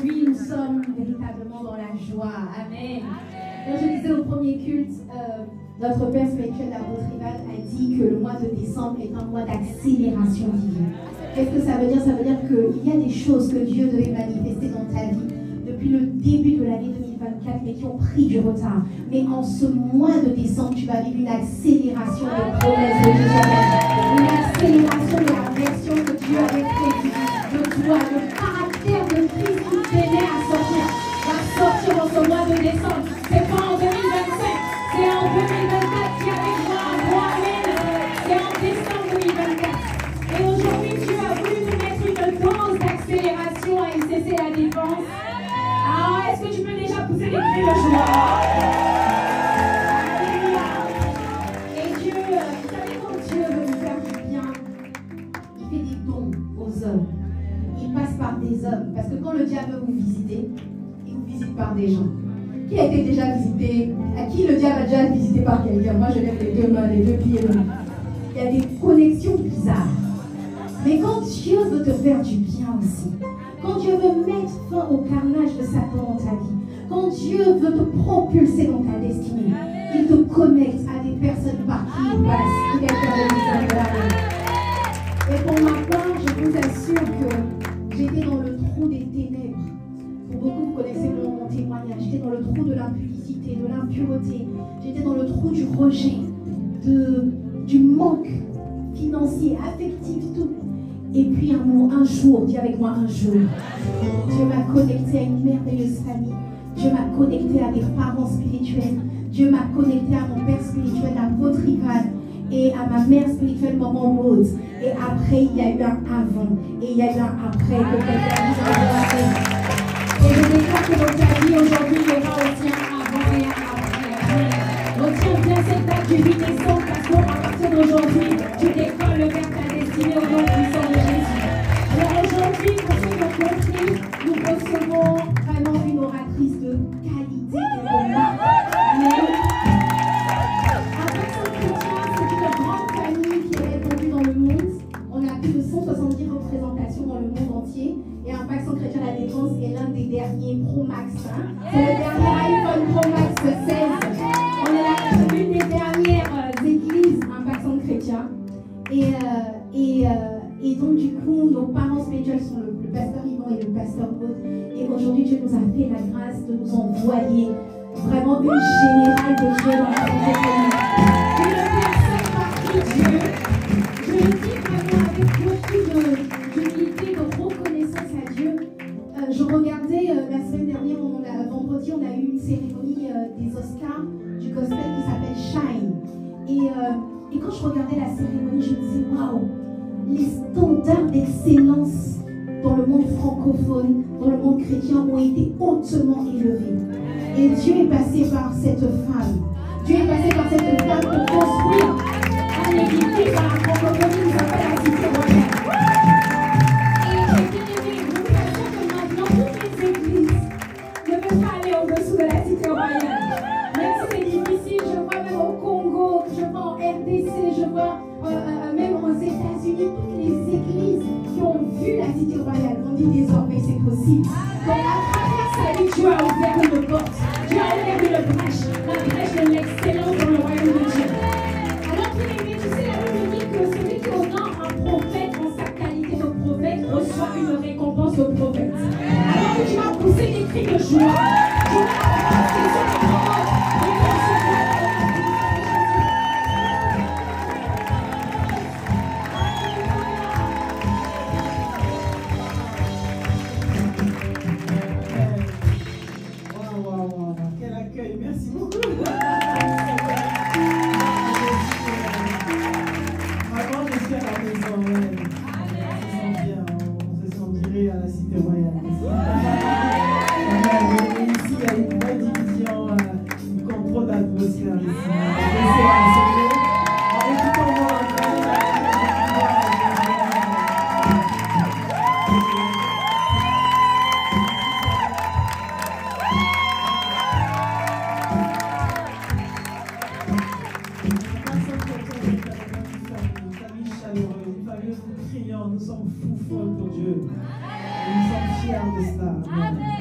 aujourd'hui, nous sommes véritablement dans la joie. Amen. Quand je disais au premier culte, notre Père spirituel, l'apôtre Rival, a dit que le mois de décembre est un mois d'accélération divine. Qu'est-ce que ça veut dire? Ça veut dire qu'il y a des choses que Dieu devait manifester dans ta vie depuis le début de l'année 2024, mais qui ont pris du retard. Mais en ce mois de décembre, tu vas vivre une accélération des promesses de Dieu, une accélération de la version que Dieu avait prévue de toi, le caractère de Christ qui peinait à sortir, va sortir en ce mois de décembre. C'est pas en 2025, c'est en 2024 qui avec moi, amen. C'est en décembre 2024. Et aujourd'hui, Dieu a voulu nous mettre une dose d'accélération à ICC La Défense. Ah, est-ce que tu peux déjà pousser les cris de joie? Alléluia. Et Dieu, vous savez quand Dieu veut nous faire du bien, il fait des dons aux hommes. Il passe par des hommes. Parce que quand le diable veut vous visiter, il vous visite par des gens. Qui a été déjà visité? À qui le diable a déjà visité par quelqu'un? Moi, je lève les deux mains, les deux pieds. Il y a des connexions bizarres. Mais quand Dieu veut te faire du bien aussi, quand Dieu veut mettre fin au carnage de Satan dans ta vie, quand Dieu veut te propulser dans ta destinée, il te connecte à des personnes par qui il passe. Et pour ma part, je vous assure que j'étais dans le trou des ténèbres. Pour beaucoup, vous connaissez mon témoignage. J'étais dans le trou de l'impudicité, de l'impureté. J'étais dans le trou du rejet, du manque financier, affectif, tout. Et puis un jour, dis avec moi un jour, Dieu m'a connecté à une merveilleuse famille. Dieu m'a connecté à des parents spirituels. Dieu m'a connecté à mon père spirituel, l'apôtre Rival, et à ma mère spirituelle, maman Maud. Et après, il y a eu un avant. Et il y a eu un après. Et je déclare que dans ta vie aujourd'hui, il y aura aussi un avant et un après. Retiens bien cette date du 8 décembre parce qu'à partir d'aujourd'hui, tu décolles vers ta destinée au nom puissant de Jésus. Alors aujourd'hui, pour ceux qui ont compris, nous recevons vraiment une oratrice de qualité et de marque. C'est une grande famille qui est répandue dans le monde. On a plus de 170 représentations dans le monde entier. Et Impact Centre Chrétien La Défense est l'un des derniers Pro Max. C'est le dernier iPhone Pro Max 16. On est l'une des dernières églises Impact Centre Chrétien. Et donc du coup, nos parents spirituels sont le pasteur Yvan et le pasteur Maud. Et aujourd'hui, Dieu nous a fait la grâce de nous envoyer vraiment une générale de Dieu dans la famille. Une personne par qui Dieu, je le dis vraiment avec beaucoup d'humilité, de reconnaissance à Dieu. Je regardais la semaine dernière, vendredi, on a eu une cérémonie des Oscars du gospel qui s'appelle Shine. Et quand je regardais la cérémonie, je me disais, waouh, les standards d'excellence dans le monde francophone, dans le monde chrétien, ont été hautement élevés. Et Dieu est passé par cette femme. Dieu est passé par cette femme pour construire un édifice par la francophonie qui s'appelle la Cité Royale. Et bien aimé, nous pensons que maintenant, toutes les églises ne peuvent pas aller au-dessous de la Cité Royale. Même si c'est difficile, je vois même au Congo, je vois en RDC, je vois même aux États-Unis, toutes les églises qui ont vu la Cité Royale ont dit désormais c'est possible. Donc à travers sa vie, Dieu a ouvert une porte, Dieu a ouvert une brèche, la brèche de l'excellence dans le royaume de Dieu. Alors bien aimé, tu sais, la Bible dit que celui qui honore un prophète en sa qualité de prophète reçoit une récompense de prophète. Alors que tu vas pousser des cris de joie, tu vas pousser sur les paroles. Merci beaucoup. Vraiment, je suis à la maison. Ouais. On se sent bien. On se sentirait à la Cité Royale. Ici, il y a une vraie division, une contrôle d'atmosphère ici. En écoutant moi, nous sommes fous folles pour Dieu. Nous sommes fiers de cela. Amen.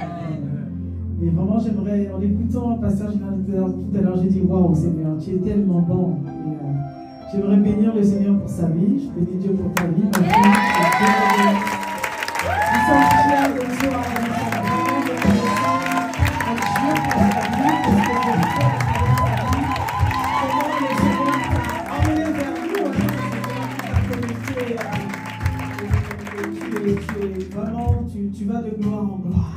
Et vraiment, j'aimerais, en écoutant Pasteur Gilles tout à l'heure, j'ai dit waouh, Seigneur, tu es tellement bon. Et, j'aimerais bénir le Seigneur pour sa vie. Je bénis Dieu pour ta vie. Ma fille, nous sommes fiers de Dieu à Dieu pour sa vie, parce que Dieu comment le Seigneur t'a emmené vers nous, vraiment, tu vas de gloire en gloire.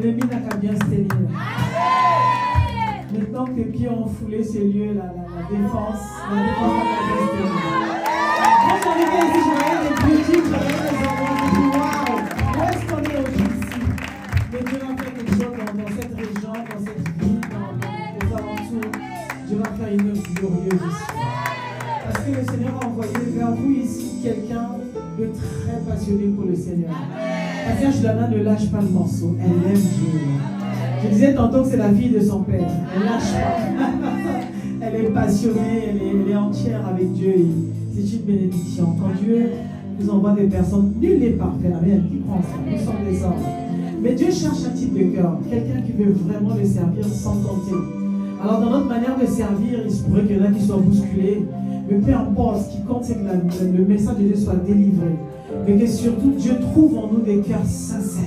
L'ennemi n'a qu'à bien se tenir. Maintenant que tes pieds ont foulé ces lieux, la défense n'a qu'à bien se tenir. Quand j'arrivais ici, je voyais des boutiques, je voyais des endroits, je me dis waouh, où est-ce qu'on est aujourd'hui ici? Mais Dieu va faire quelque chose dans cette région, dans cette ville, dans les alentours. Dieu va faire une œuvre glorieuse ici. Parce que le Seigneur a envoyé vers vous ici quelqu'un de très passionné pour le Seigneur. La Vierge Dana ne lâche pas le morceau, elle aime Dieu. Je disais tantôt que c'est la fille de son père, elle ne lâche pas. Elle est passionnée, elle est entière avec Dieu et c'est une bénédiction. Quand Dieu nous envoie des personnes, nul n'est parfait, rien qui prend ça, nous sommes des hommes. Mais Dieu cherche un type de cœur, quelqu'un qui veut vraiment le servir sans compter. Alors dans notre manière de servir, il se pourrait qu'il y en a qui soient bousculés, mais peu importe, ce qui compte c'est que le message de Dieu soit délivré. Mais que surtout Dieu trouve en nous des cœurs sincères,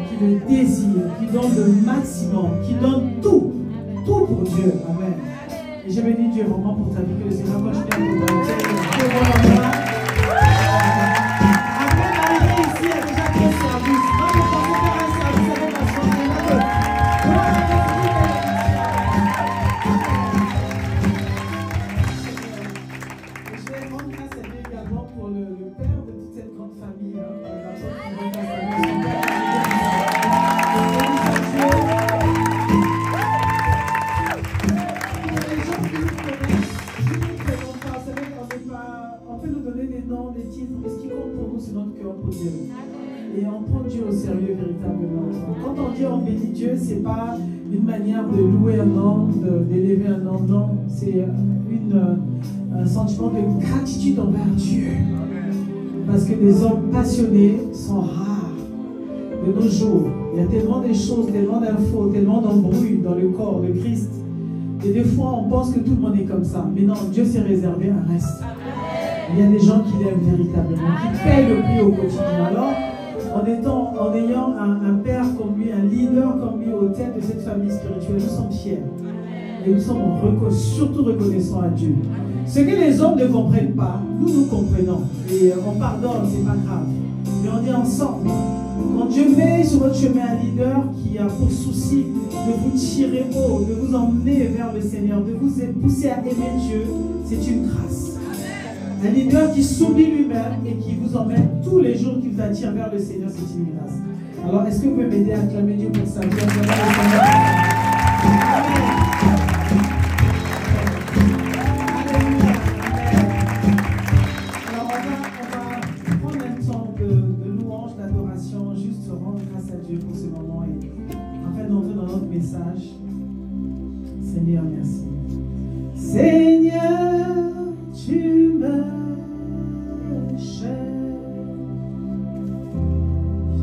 qui le désirent, qui donnent le maximum, qui donnent tout pour Dieu. Amen. Et je bénis Dieu vraiment pour ta vie, que le Seigneur continue à vous donner. Après d'arriver ici, il y a déjà 3 services. Moi, je pensais faire un service avec la soirée. Je vais rendre grâce à Dieu également pour le père de toute cette grande famille. On peut nous donner des noms, des titres, mais ce qui compte pour nous, c'est notre cœur pour Dieu. Et on prend Dieu au sérieux véritablement. Quand on dit on bénit Dieu, ce n'est pas une manière de louer un nom, d'élever un nom, non. C'est un sentiment de gratitude envers Dieu. Parce que les hommes passionnés sont rares de nos jours. Il y a tellement de choses, tellement d'infos, tellement d'embrouilles dans le corps de Christ. Et des fois, on pense que tout le monde est comme ça. Mais non, Dieu s'est réservé un reste. Il y a des gens qui l'aiment véritablement, qui payent le prix au quotidien. Alors, en ayant un père comme lui, un leader comme lui au tête de cette famille spirituelle, nous sommes fiers. Et nous sommes surtout reconnaissants à Dieu. Ce que les hommes ne comprennent pas, nous comprenons. Et on pardonne, c'est pas grave. Mais on est ensemble. Quand Dieu met sur votre chemin un leader qui a pour souci de vous tirer haut, de vous emmener vers le Seigneur, de vous pousser à aimer Dieu, c'est une grâce. Un leader qui s'oublie lui-même et qui vous emmène tous les jours, qui vous attire vers le Seigneur, c'est une grâce. Alors, est-ce que vous pouvez m'aider à acclamer Dieu pour sa vie? Pour ce moment et afin d'entrer dans notre message. Seigneur, merci. Seigneur, tu me cherches,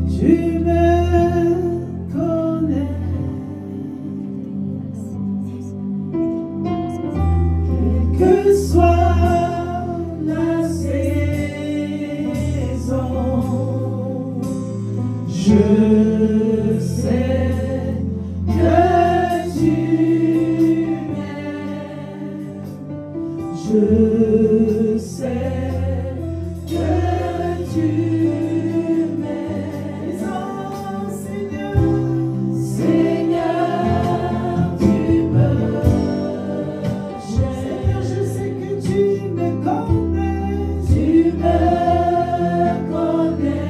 tu me connais, quelle que soit la saison, je sais que tu m'aimes. Je sais que tu m'aimes. Oh, Seigneur, Seigneur, tu me cherches. Seigneur, je sais que tu me connais. Tu me connais.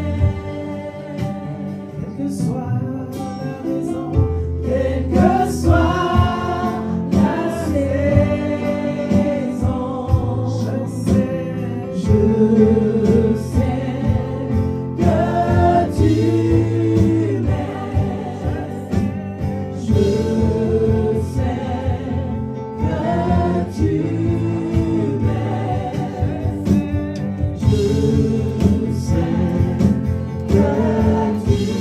Quelle que soit la raison, quelle que soit la saison, je sais que tu m'aimes. Je sais que tu m'aimes. Je sais que tu m'aimes.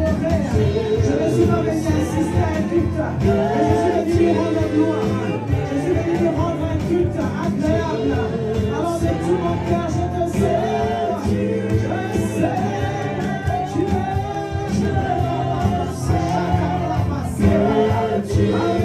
t'adorer. Je ne suis pas venu assister à un culte, mais je suis venu lui rendre gloire. Je suis venu lui rendre un culte agréable. Alors de tout mon cœur, je te célèbre. Je sais, tu es, je sais, tu es Dieu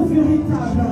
véritable.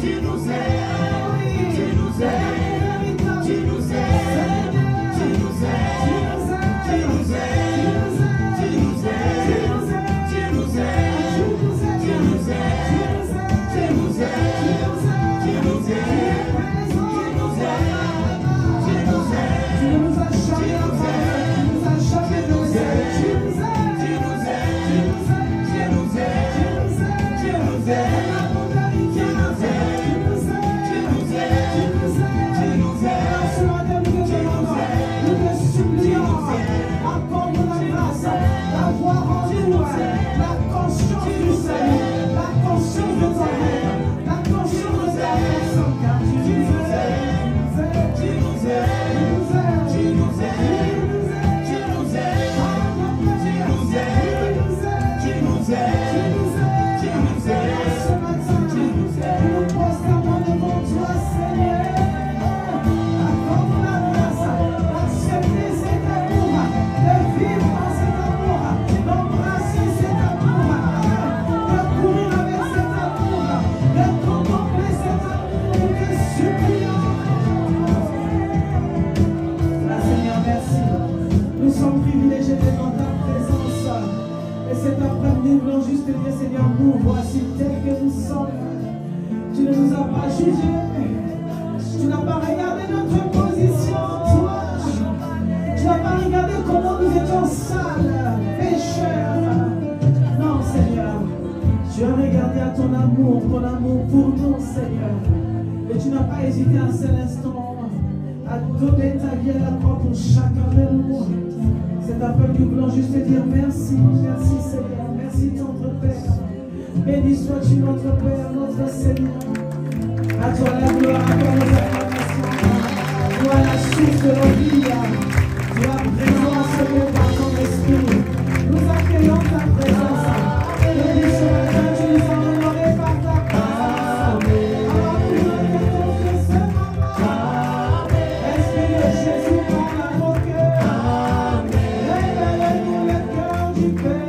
Tu nous aimes. voulons juste te dire, Seigneur, nous voici tels que nous sommes. Tu ne nous as pas jugés. Tu n'as pas regardé notre position, toi. Tu n'as pas regardé comment nous étions sales, pécheurs. Non, Seigneur. Tu as regardé à ton amour pour nous, Seigneur. Et tu n'as pas hésité un seul instant à donner ta vie à la croix pour chacun de nous. C'est un peuple, nous voulons juste te dire merci, merci Seigneur, merci notre Père. Béni sois-tu notre Père, notre Seigneur. À toi la gloire, à toi nos acclamations. Toi la source de nos vies. Toi présence par ton esprit. Nous accueillons ta présence. Béni ce matin, tu nous as honorés par ta présence. Alors nous remettons que ce moment. Esprit de Jésus, parle à nos cœurs. Révèle-nous le cœur du Père.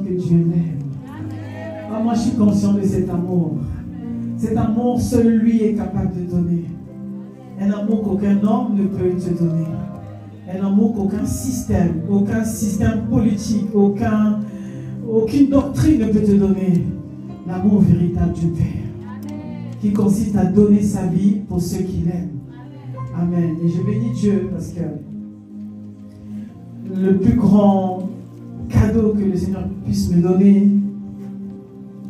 Que Dieu l'aime. Ah, moi je suis conscient de cet amour. Cet amour, seul lui est capable de donner. Un amour qu'aucun homme ne peut te donner. Un amour qu'aucun système politique, aucune doctrine ne peut te donner. L'amour véritable du Père. Qui consiste à donner sa vie pour ceux qu'il aime. Amen. Et je bénis Dieu parce que le plus grand cadeau que le Seigneur puisse me donner,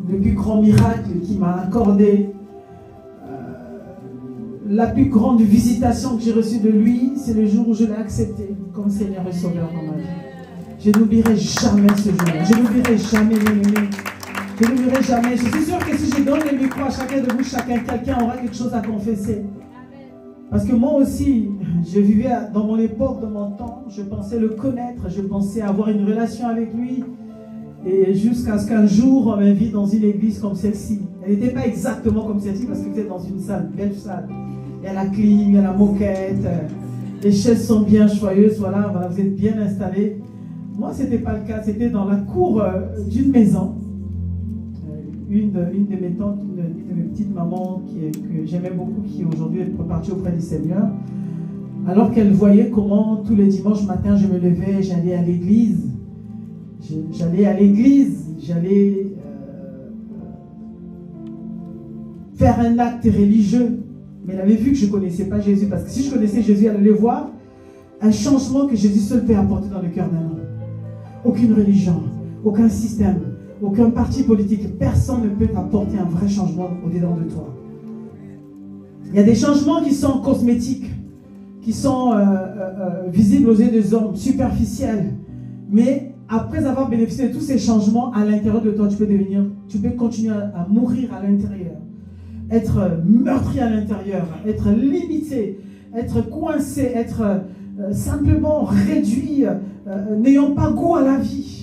le plus grand miracle qu'il m'a accordé, la plus grande visitation que j'ai reçue de lui, c'est le jour où je l'ai accepté comme Seigneur et Sauveur dans ma vie. Je n'oublierai jamais ce jour-là. Je n'oublierai jamais l'ennemi. Je n'oublierai jamais. Je suis sûr que si je donne le micro à chacun de vous, quelqu'un aura quelque chose à confesser. Parce que moi aussi, je vivais dans mon époque, dans mon temps, je pensais le connaître, je pensais avoir une relation avec lui. Et jusqu'à ce qu'un jour, on m'invite dans une église comme celle-ci. Elle n'était pas exactement comme celle-ci parce que c'était dans une salle, belle salle. Il y a la clim, il y a la moquette, les chaises sont bien joyeuses, voilà, vous êtes bien installés. Moi, ce n'était pas le cas, c'était dans la cour d'une maison. Une de mes tantes, une de mes petites mamans que j'aimais beaucoup, qui aujourd'hui est repartie auprès du Seigneur, alors qu'elle voyait comment tous les dimanches matin je me levais, j'allais à l'église, j'allais faire un acte religieux, mais elle avait vu que je ne connaissais pas Jésus, parce que si je connaissais Jésus, elle allait voir un changement que Jésus seul peut apporter dans le cœur d'un homme. Aucune religion, aucun système, aucun parti politique, personne ne peut apporter un vrai changement au-dedans de toi. Il y a des changements qui sont cosmétiques, qui sont visibles aux yeux des hommes, superficiels. Mais après avoir bénéficié de tous ces changements, à l'intérieur de toi, tu peux continuer à mourir à l'intérieur, être meurtri à l'intérieur, être limité, être coincé, être simplement réduit, n'ayant pas goût à la vie.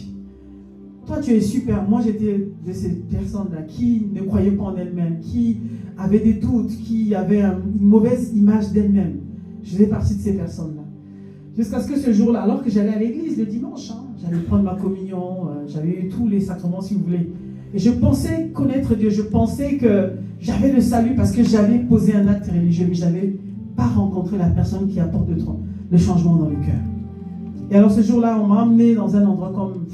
Toi, tu es super. Moi, j'étais de ces personnes-là qui ne croyaient pas en elles-mêmes, qui avaient des doutes, qui avaient une mauvaise image d'elles-mêmes. Je faisais partie de ces personnes-là. Jusqu'à ce que ce jour-là, alors que j'allais à l'église le dimanche, j'allais prendre ma communion, j'avais eu tous les sacrements, si vous voulez. Et je pensais connaître Dieu. Je pensais que j'avais le salut parce que j'avais posé un acte religieux, mais je n'avais pas rencontré la personne qui apporte le changement dans le cœur. Et alors, ce jour-là, on m'a amené dans un endroit comme...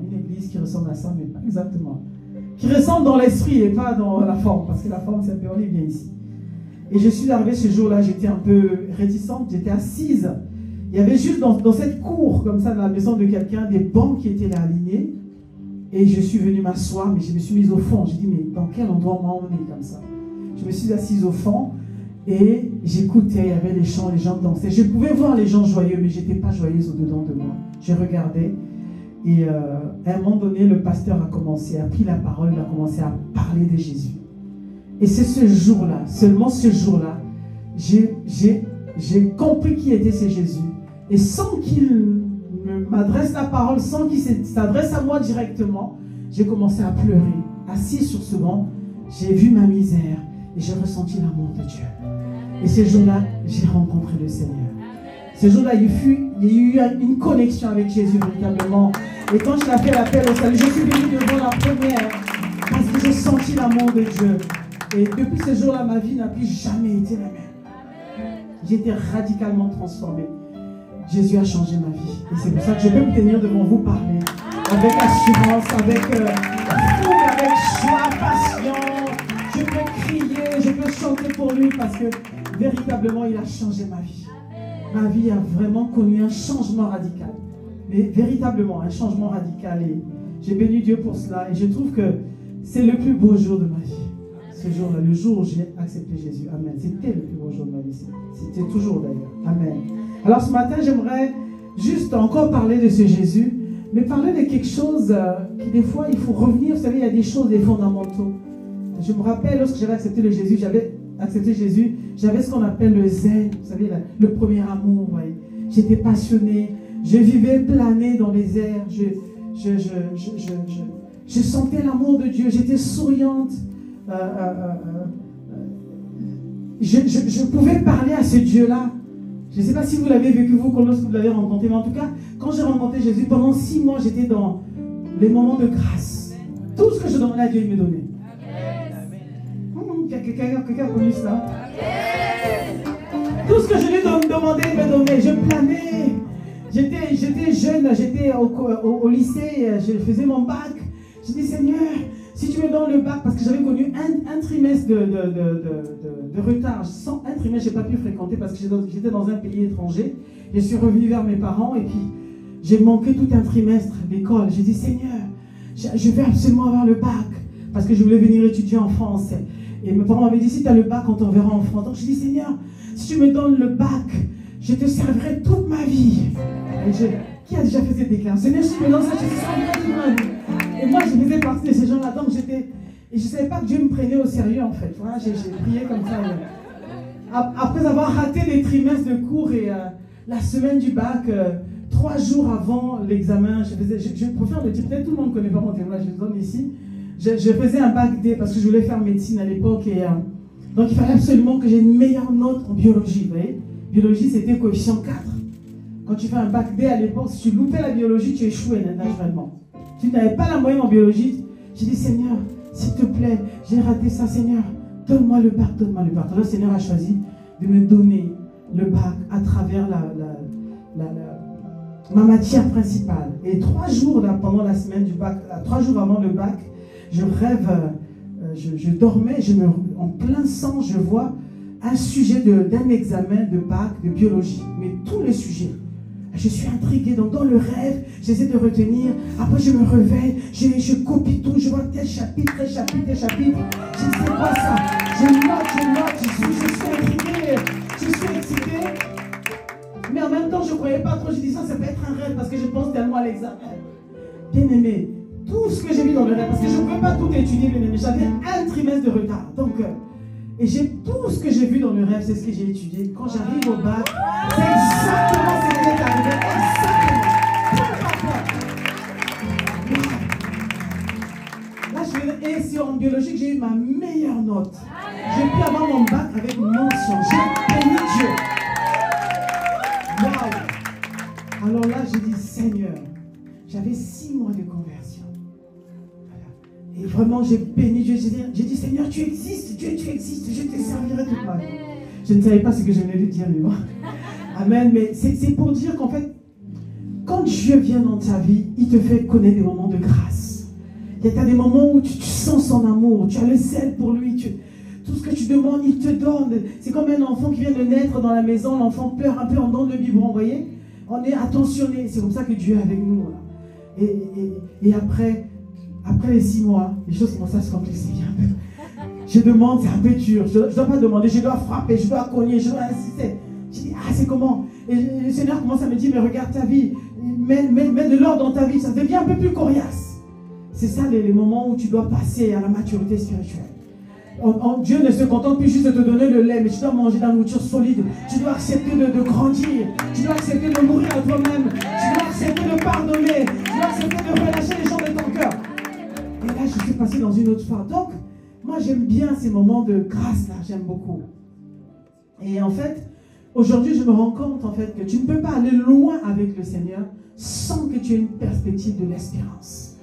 une église qui ressemble à ça, mais pas exactement. Qui ressemble dans l'esprit et pas dans la forme, parce que la forme, c'est un peu, on est bien ici. Et je suis arrivée ce jour-là, j'étais un peu réticente, j'étais assise. Il y avait juste dans cette cour, comme ça, dans la maison de quelqu'un, des bancs qui étaient là alignés. Et je suis venue m'asseoir, mais je me suis mise au fond. J'ai dit, mais dans quel endroit on m'a emmené comme ça? Je me suis assise au fond et j'écoutais, il y avait les chants, les gens dansaient. Je pouvais voir les gens joyeux, mais je n'étais pas joyeuse au-dedans de moi. Je regardais. Et à un moment donné, le pasteur a pris la parole, il a commencé à parler de Jésus. Et c'est ce jour-là, seulement ce jour-là, j'ai compris qui était ce Jésus. Et sans qu'il m'adresse la parole, sans qu'il s'adresse à moi directement, j'ai commencé à pleurer. Assis sur ce banc, j'ai vu ma misère et j'ai ressenti l'amour de Dieu. Et ce jour-là, j'ai rencontré le Seigneur. Ce jour-là, il y a eu une connexion avec Jésus véritablement. Et quand je l'ai fait l'appel au salut, je suis venu devant la première parce que j'ai senti l'amour de Dieu. Et depuis ce jour-là, ma vie n'a plus jamais été la même. J'ai été radicalement transformé. Jésus a changé ma vie. Et c'est pour ça que je peux me tenir devant vous parler avec assurance, avec joie, passion. Je peux crier, je peux chanter pour lui parce que véritablement, il a changé ma vie. Ma vie a vraiment connu un changement radical. Mais véritablement, un changement radical. Et j'ai béni Dieu pour cela. Et je trouve que c'est le plus beau jour de ma vie. Ce jour-là, le jour où j'ai accepté Jésus. Amen. C'était le plus beau jour de ma vie. C'était toujours d'ailleurs. Amen. Alors ce matin, j'aimerais juste encore parler de ce Jésus, mais parler de quelque chose qui des fois, il faut revenir. Vous savez, il y a des choses, des fondamentaux. Je me rappelle, lorsque j'avais accepté Jésus, j'avais ce qu'on appelle le zèle. Vous savez, le premier amour. Voyez. J'étais passionnée. Je vivais planer dans les airs. Je sentais l'amour de Dieu. J'étais souriante. Je pouvais parler à ce Dieu-là. Je ne sais pas si vous l'avez vécu, vous, lorsque vous l'avez rencontré, mais en tout cas, quand j'ai rencontré Jésus, pendant 6 mois, j'étais dans les moments de grâce. Tout ce que je demandais à Dieu, il me donnait. Quelqu'un a connu ça? Tout ce que je lui demandais, il me donnait. Je planais. J'étais jeune, j'étais au lycée, je faisais mon bac. J'ai dit, Seigneur, si tu me donnes le bac, parce que j'avais connu un trimestre de retard. Sans un trimestre, je n'ai pas pu fréquenter parce que j'étais dans un pays étranger. Je suis revenu vers mes parents et puis j'ai manqué tout un trimestre d'école. J'ai dit, Seigneur, je vais absolument avoir le bac parce que je voulais venir étudier en France. Et mes parents m'avaient dit, si tu as le bac, on t'enverra en France. Donc j'ai dit, Seigneur, si tu me donnes le bac, je te servirai toute ma vie. Qui a déjà fait cette déclaration? Seigneur, si tu me donnes ça, je te servirai toute ma vie. Et moi, je faisais partie de ces gens-là. Donc et je ne savais pas que Dieu me prenait au sérieux, en fait. Voilà, j'ai prié comme ça. Après avoir raté les trimestres de cours et la semaine du bac, 3 jours avant l'examen, je préfère le dire, peut-être tout le monde ne connaît pas mon témoignage, je le donne ici. Je faisais un bac D parce que je voulais faire médecine à l'époque. Et donc, il fallait absolument que j'ai une meilleure note en biologie. Vous voyez, biologie, c'était coefficient 4. Quand tu fais un bac D à l'époque, si tu loupais la biologie, tu échouais naturellement. Si tu n'avais pas la moyenne en biologie, j'ai dit, Seigneur, s'il te plaît, j'ai raté ça, Seigneur, donne-moi le bac, donne-moi le bac. Alors le Seigneur a choisi de me donner le bac à travers ma matière principale. Et 3 jours là, pendant la semaine du bac, 3 jours avant le bac, je rêve, je dormais, en plein sang, je vois un sujet d'un examen de bac de biologie, mais tous les sujets. Je suis intriguée, donc dans le rêve, j'essaie de retenir. Après, je me réveille, je copie tout, je vois tel chapitre, tel chapitre, tel chapitre. Je ne sais pas ça. Je note, je suis intriguée, je suis excitée. Mais en même temps, je ne croyais pas trop. Je dis ça peut être un rêve parce que je pense tellement à l'examen. Bien aimé, tout ce que j'ai vu dans le rêve, parce que je ne pouvais pas tout étudier, bien aimé. J'avais un trimestre de retard. Donc, et tout ce que j'ai vu dans le rêve, c'est ce que j'ai étudié. Quand j'arrive au bac, c'est exactement ce qui est arrivé. Exactement. Là, et c'est en biologie que j'ai eu ma meilleure note. J'ai pu avoir mon bac avec mention. J'ai béni Dieu. Waouh! Alors là, j'ai dit, Seigneur, j'avais 6 mois de conversion. Et vraiment, j'ai béni Dieu. J'ai dit, Seigneur, tu existes. Dieu, tu existes. Je te servirai toute ma vie. Je ne savais pas ce que je venais de dire, mais bon. Amen. Mais c'est pour dire qu'en fait, quand Dieu vient dans ta vie, il te fait connaître des moments de grâce. Il y a des moments où tu sens son amour. Tu as le zèle pour lui. Tout ce que tu demandes, il te donne. C'est comme un enfant qui vient de naître dans la maison. L'enfant pleure un peu, on donne le biberon, vous voyez. On est attentionné. C'est comme ça que Dieu est avec nous. Voilà. Et après les 6 mois, les choses commencent à se complexifier un peu. Je demande, c'est un peu dur. Je ne dois pas demander, je dois frapper, je dois cogner, je dois insister. Je dis, c'est comment? Et le Seigneur commence à me dire, mais regarde ta vie. met de l'ordre dans ta vie, ça devient un peu plus coriace. C'est ça les moments où tu dois passer à la maturité spirituelle. Dieu ne se contente plus juste de te donner le lait, mais tu dois manger de la nourriture solide. Tu dois accepter de grandir. Tu dois accepter de mourir à toi-même. Tu dois accepter de pardonner. Tu dois accepter de relâcher les gens de ton cœur. Et là, je suis passé dans une autre phase. Donc, moi, j'aime bien ces moments de grâce là. J'aime beaucoup. Et en fait, aujourd'hui, je me rends compte en fait que tu ne peux pas aller loin avec le Seigneur sans que tu aies une perspective de l'espérance.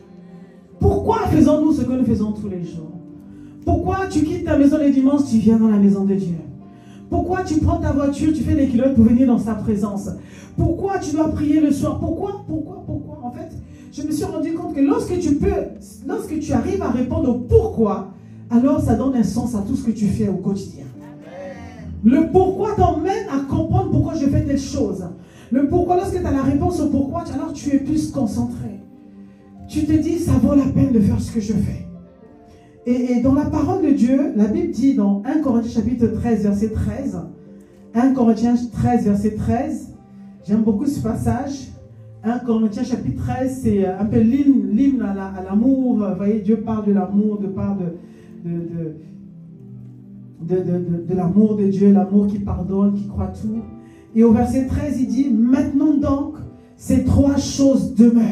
Pourquoi faisons-nous ce que nous faisons tous les jours? Pourquoi tu quittes ta maison les dimanches, tu viens dans la maison de Dieu? Pourquoi tu prends ta voiture, tu fais des kilomètres pour venir dans sa présence? Pourquoi tu dois prier le soir? Pourquoi? En fait, je me suis rendu compte que lorsque tu arrives à répondre au pourquoi, alors ça donne un sens à tout ce que tu fais au quotidien. Le pourquoi t'emmène à comprendre pourquoi je fais telle chose. Le pourquoi, lorsque tu as la réponse au pourquoi, alors tu es plus concentré. Tu te dis, ça vaut la peine de faire ce que je fais. Et dans la parole de Dieu, la Bible dit dans 1 Corinthiens chapitre 13, verset 13, 1 Corinthiens 13, verset 13, j'aime beaucoup ce passage. 1 Corinthiens chapitre 13, c'est un peu l'hymne à l'amour. Vous voyez, Dieu parle de l'amour, de l'amour de Dieu, l'amour qui pardonne, qui croit tout. Et au verset 13, il dit, maintenant donc, ces trois choses demeurent.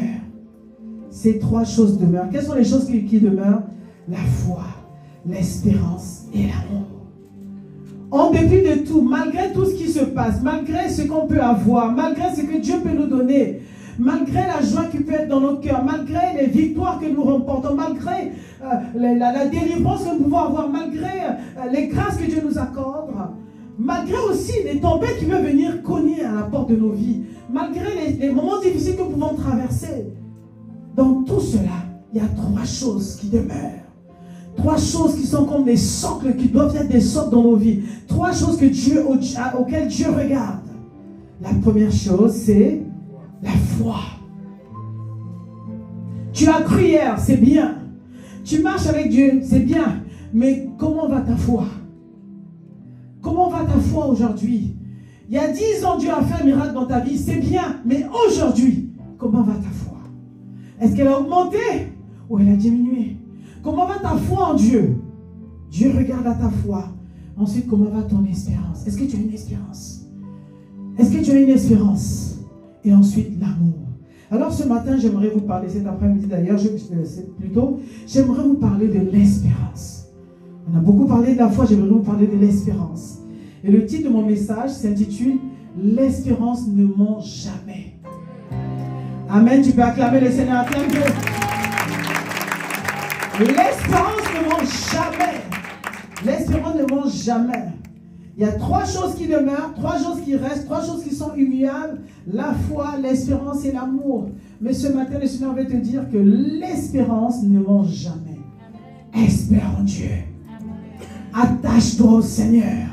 Ces trois choses demeurent. Quelles sont les choses qui demeurent? La foi, l'espérance et l'amour. En dépit de tout, malgré tout ce qui se passe, malgré ce qu'on peut avoir, malgré ce que Dieu peut nous donner, malgré la joie qui peut être dans nos cœurs, malgré les victoires que nous remportons, malgré la délivrance que nous pouvons avoir, malgré les grâces que Dieu nous accorde, malgré aussi les tempêtes qui peuvent venir cogner à la porte de nos vies, malgré les moments difficiles que nous pouvons traverser, dans tout cela, il y a trois choses qui demeurent. Trois choses qui sont comme des socles, qui doivent être des socles dans nos vies. Trois choses auxquelles Dieu regarde. La première chose, c'est la foi. Tu as cru hier, c'est bien. Tu marches avec Dieu, c'est bien. Mais comment va ta foi? Comment va ta foi aujourd'hui? Il y a 10 ans, Dieu a fait un miracle dans ta vie, c'est bien. Mais aujourd'hui, comment va ta foi? Est-ce qu'elle a augmenté ou elle a diminué? Comment va ta foi en Dieu? Dieu regarde à ta foi. Ensuite, comment va ton espérance? Est-ce que tu as une espérance? Est-ce que tu as une espérance? Et ensuite, l'amour. Alors ce matin, j'aimerais vous parler, cet après-midi d'ailleurs, j'aimerais vous parler de l'espérance. On a beaucoup parlé de la foi, j'aimerais vous parler de l'espérance. Et le titre de mon message s'intitule « L'espérance ne ment jamais ». Amen, tu peux acclamer le Seigneur, acclame Dieu. L'espérance ne ment jamais. L'espérance ne ment jamais. Il y a trois choses qui demeurent, trois choses qui restent, trois choses qui sont immuables. La foi, l'espérance et l'amour. Mais ce matin, le Seigneur veut te dire que l'espérance ne ment jamais. Espère en Dieu. Attache-toi au Seigneur.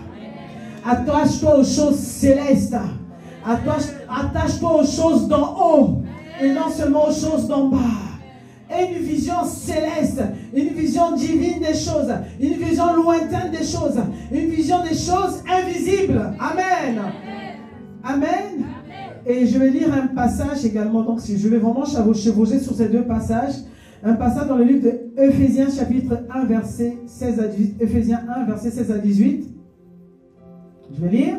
Attache-toi aux choses célestes. Attache-toi aux choses d'en haut. Et non seulement aux choses d'en bas. Et une vision céleste, une vision divine des choses, une vision lointaine des choses, une vision des choses invisibles. Amen. Amen. Et je vais lire un passage également. Donc, je vais vraiment chevaucher sur ces deux passages. Un passage dans le livre de Ephésiens, chapitre 1, verset 16 à 18. Ephésiens 1, verset 16 à 18. Je vais lire.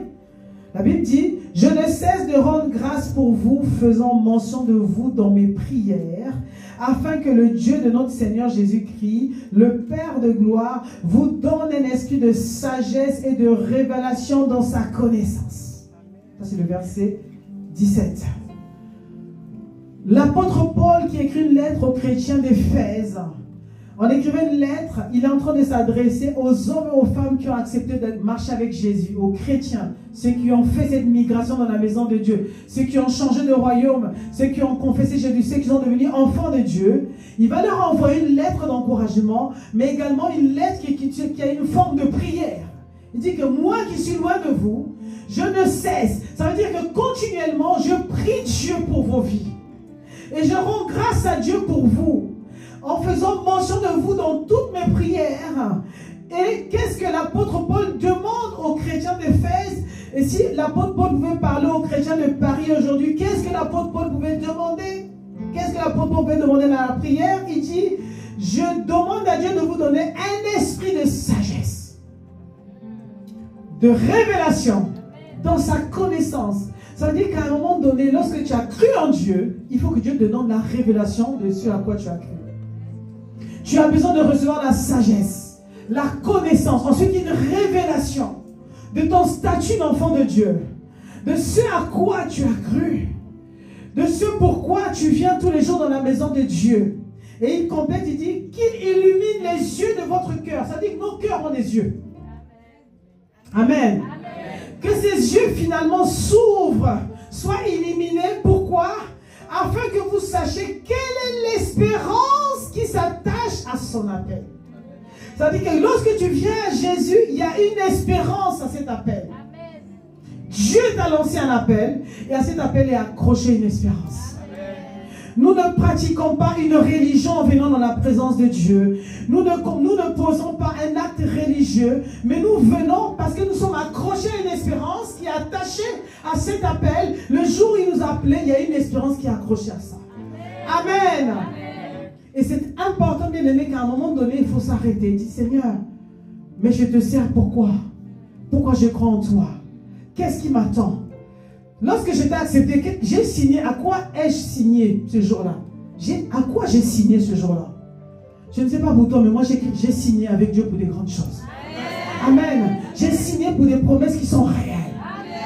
La Bible dit, « Je ne cesse de rendre grâce pour vous, faisant mention de vous dans mes prières, afin que le Dieu de notre Seigneur Jésus-Christ, le Père de gloire, vous donne un esprit de sagesse et de révélation dans sa connaissance. » Ça, c'est le verset 17. L'apôtre Paul qui écrit une lettre aux chrétiens d'Éphèse. En écrivant une lettre, il est en train de s'adresser aux hommes et aux femmes qui ont accepté de marcher avec Jésus, aux chrétiens, ceux qui ont fait cette migration dans la maison de Dieu, ceux qui ont changé de royaume, ceux qui ont confessé Jésus, ceux qui sont devenus enfants de Dieu. Il va leur envoyer une lettre d'encouragement, mais également une lettre qui a une forme de prière. Il dit que moi qui suis loin de vous, je ne cesse. Ça veut dire que continuellement, je prie Dieu pour vos vies. Et je rends grâce à Dieu pour vous, en faisant mention de vous dans toutes mes prières. Et qu'est-ce que l'apôtre Paul demande aux chrétiens d'Éphèse? Et si l'apôtre Paul pouvait parler aux chrétiens de Paris aujourd'hui, qu'est-ce que l'apôtre Paul pouvait demander? Qu'est-ce que l'apôtre Paul pouvait demander dans la prière? Il dit, je demande à Dieu de vous donner un esprit de sagesse, de révélation dans sa connaissance. Ça veut dire qu'à un moment donné, lorsque tu as cru en Dieu, il faut que Dieu te donne la révélation de ce à quoi tu as cru. Tu as besoin de recevoir la sagesse, la connaissance, ensuite une révélation de ton statut d'enfant de Dieu, de ce à quoi tu as cru, de ce pourquoi tu viens tous les jours dans la maison de Dieu. Et il complète, il dit qu'il illumine les yeux de votre cœur. Ça veut dire que nos cœurs ont des yeux. Amen. Que ces yeux finalement s'ouvrent, soient illuminés. Pourquoi? Afin que vous sachiez quelle est l'espérance qui s'attache à son appel. Ça veut dire que lorsque tu viens à Jésus, il y a une espérance à cet appel. Amen. Dieu t'a lancé un appel et à cet appel est accroché une espérance. Amen. Nous ne pratiquons pas une religion en venant dans la présence de Dieu. Nous ne posons pas un acte religieux, mais nous venons parce que nous sommes accrochés à une espérance qui est attachée à cet appel. Le jour où il nous a appelés, il y a une espérance qui est accrochée à ça. Amen. Amen. Et c'est important, bien aimé, qu'à un moment donné, il faut s'arrêter. Il dit, Seigneur, mais je te sers pourquoi? Pourquoi je crois en toi? Qu'est-ce qui m'attend? Lorsque je t'ai accepté, j'ai signé. À quoi ai-je signé ce jour-là? À quoi j'ai signé ce jour-là? Je ne sais pas pour toi, mais moi j'ai signé avec Dieu pour des grandes choses. Amen. J'ai signé pour des promesses qui sont réelles.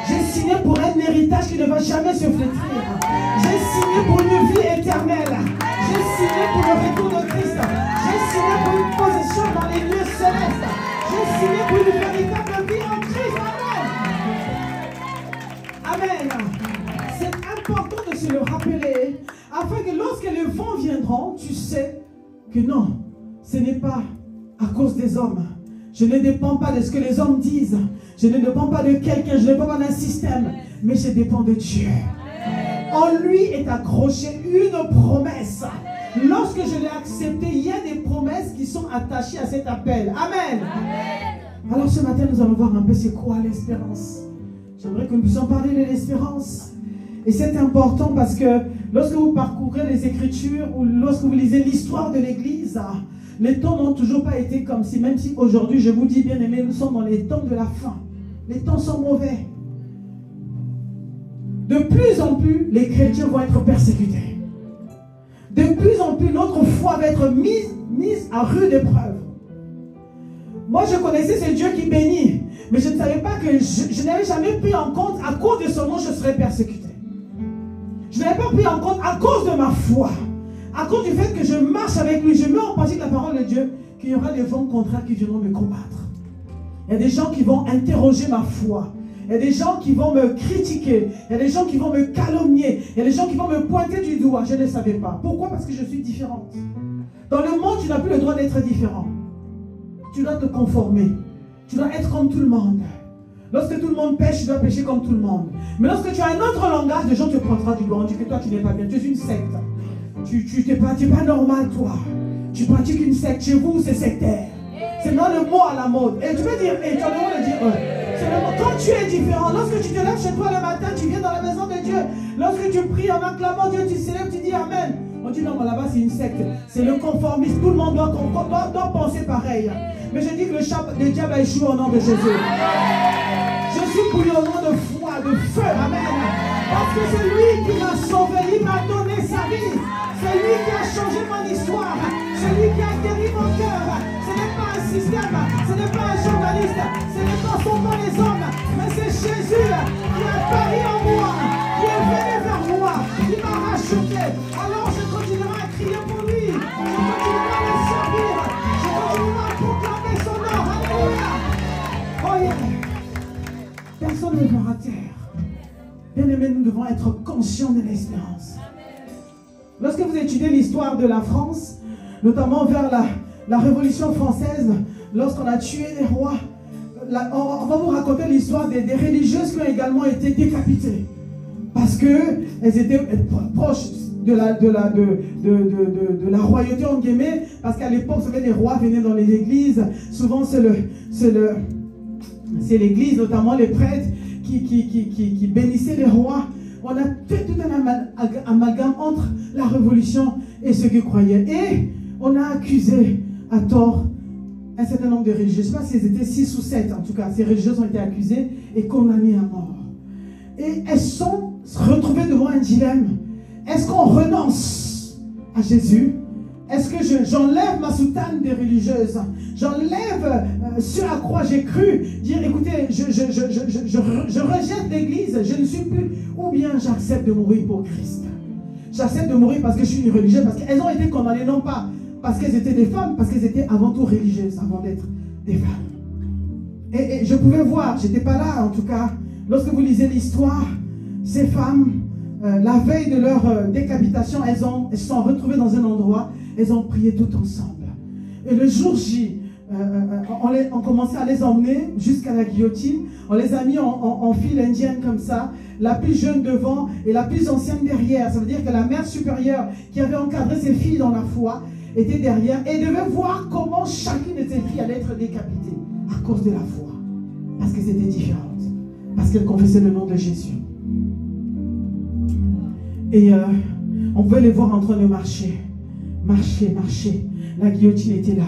J'ai signé pour un héritage qui ne va jamais se flétrir. J'ai signé pour une vie éternelle. J'ai signé pour le retour de Christ. J'ai signé pour une position dans les lieux célestes. J'ai signé pour une véritable vie en Christ. Amen. Amen. C'est important de se le rappeler, afin que lorsque les vents viendront, tu sais que non, ce n'est pas à cause des hommes. Je ne dépends pas de ce que les hommes disent. Je ne dépends pas de quelqu'un, je ne dépends pas d'un système, mais je dépends de Dieu. En lui est accrochée une promesse. Lorsque je l'ai accepté, il y a des promesses qui sont attachées à cet appel. Amen. Amen. Alors ce matin, nous allons voir un peu c'est quoi l'espérance. J'aimerais que nous puissions parler de l'espérance. Et c'est important parce que lorsque vous parcourez les Écritures ou lorsque vous lisez l'histoire de l'Église, les temps n'ont toujours pas été comme si, même si aujourd'hui, je vous dis bien aimé, nous sommes dans les temps de la fin. Les temps sont mauvais. De plus en plus, les chrétiens vont être persécutés. De plus en plus, notre foi va être mise à rude épreuve. Moi, je connaissais ce Dieu qui bénit, mais je ne savais pas que je n'avais jamais pris en compte, à cause de son nom, je serais persécuté. Je n'avais pas pris en compte, à cause de ma foi, à cause du fait que je marche avec lui, je mets en pratique la parole de Dieu, qu'il y aura des vents contraires qui viendront me combattre. Il y a des gens qui vont interroger ma foi. Il y a des gens qui vont me critiquer. Il y a des gens qui vont me calomnier. Il y a des gens qui vont me pointer du doigt. Je ne savais pas. Pourquoi? Parce que je suis différente. Dans le monde, tu n'as plus le droit d'être différent. Tu dois te conformer. Tu dois être comme tout le monde. Lorsque tout le monde pêche, tu dois pêcher comme tout le monde. Mais lorsque tu as un autre langage, les gens te pointeront du doigt. On dit que toi, tu n'es pas bien. Tu es une secte. Tu n'es pas normal, toi. Tu pratiques une secte. Chez vous, c'est sectaire. C'est dans le mot à la mode. Et tu peux dire, et tu as le droit de dire, quand tu es différent, lorsque tu te lèves chez toi le matin, tu viens dans la maison de Dieu. Lorsque tu pries en acclamant Dieu, tu célèbres, tu dis Amen. On dit non, mais là-bas c'est une secte. C'est le conformisme. Tout le monde doit penser pareil. Mais je dis que le diable a échoué au nom de Jésus. Je suis bouilli au nom de foi, de feu. Amen. Parce que c'est lui qui m'a sauvé. Il m'a donné sa vie. C'est lui qui a changé mon histoire. C'est lui qui a guéri mon cœur. Ce n'est pas un système, ce n'est pas un journaliste, ce sont pas les hommes, mais c'est Jésus qui a pari en moi, qui est venu vers moi, qui m'a racheté. Alors je continuerai à crier pour lui, je continuerai à le servir, je continuerai à proclamer son nom. Alléluia. Oh yeah. Personne ne verra terre. Bien aimés, nous devons être conscients de l'espérance. Lorsque vous étudiez l'histoire de la France, notamment vers la Révolution française, lorsqu'on a tué les rois, on va vous raconter l'histoire des religieuses qui ont également été décapitées. Parce qu'elles étaient proches de la royauté, en guillemets, parce qu'à l'époque, vous savez, les rois venaient dans les églises. Souvent, c'est l'église, notamment les prêtres, qui bénissait les rois. On a fait tout un amalgame entre la révolution et ceux qui croyaient. Et on a accusé à tort un certain nombre de religieux. Je ne sais pas s'ils étaient 6 ou 7 en tout cas. Ces religieuses ont été accusées et condamnées à mort. Et elles sont retrouvées devant un dilemme. Est-ce qu'on renonce à Jésus? Est-ce que j'enlève ma soutane des religieuses? J'enlève ce à quoi j'ai cru? Dire, écoutez, je rejette l'église, je ne suis plus. Ou bien j'accepte de mourir pour Christ. J'accepte de mourir parce que je suis une religieuse. Parce qu'elles ont été condamnées, non pas parce qu'elles étaient des femmes, parce qu'elles étaient avant tout religieuses, avant d'être des femmes. Et je pouvais voir, j'étais pas là en tout cas, lorsque vous lisez l'histoire, ces femmes, la veille de leur décapitation, elles se sont retrouvées dans un endroit, elles ont prié toutes ensemble. Et le jour J, on commençait à les emmener jusqu'à la guillotine. On les a mis en file indienne comme ça, la plus jeune devant et la plus ancienne derrière. Ça veut dire que la mère supérieure qui avait encadré ses filles dans la foi était derrière et devait voir comment chacune de ses filles allait être décapitée à cause de la foi. Parce qu'elles étaient différentes. Parce qu'elles confessaient le nom de Jésus. Et on pouvait les voir en train de marcher. Marcher, marcher. La guillotine était là.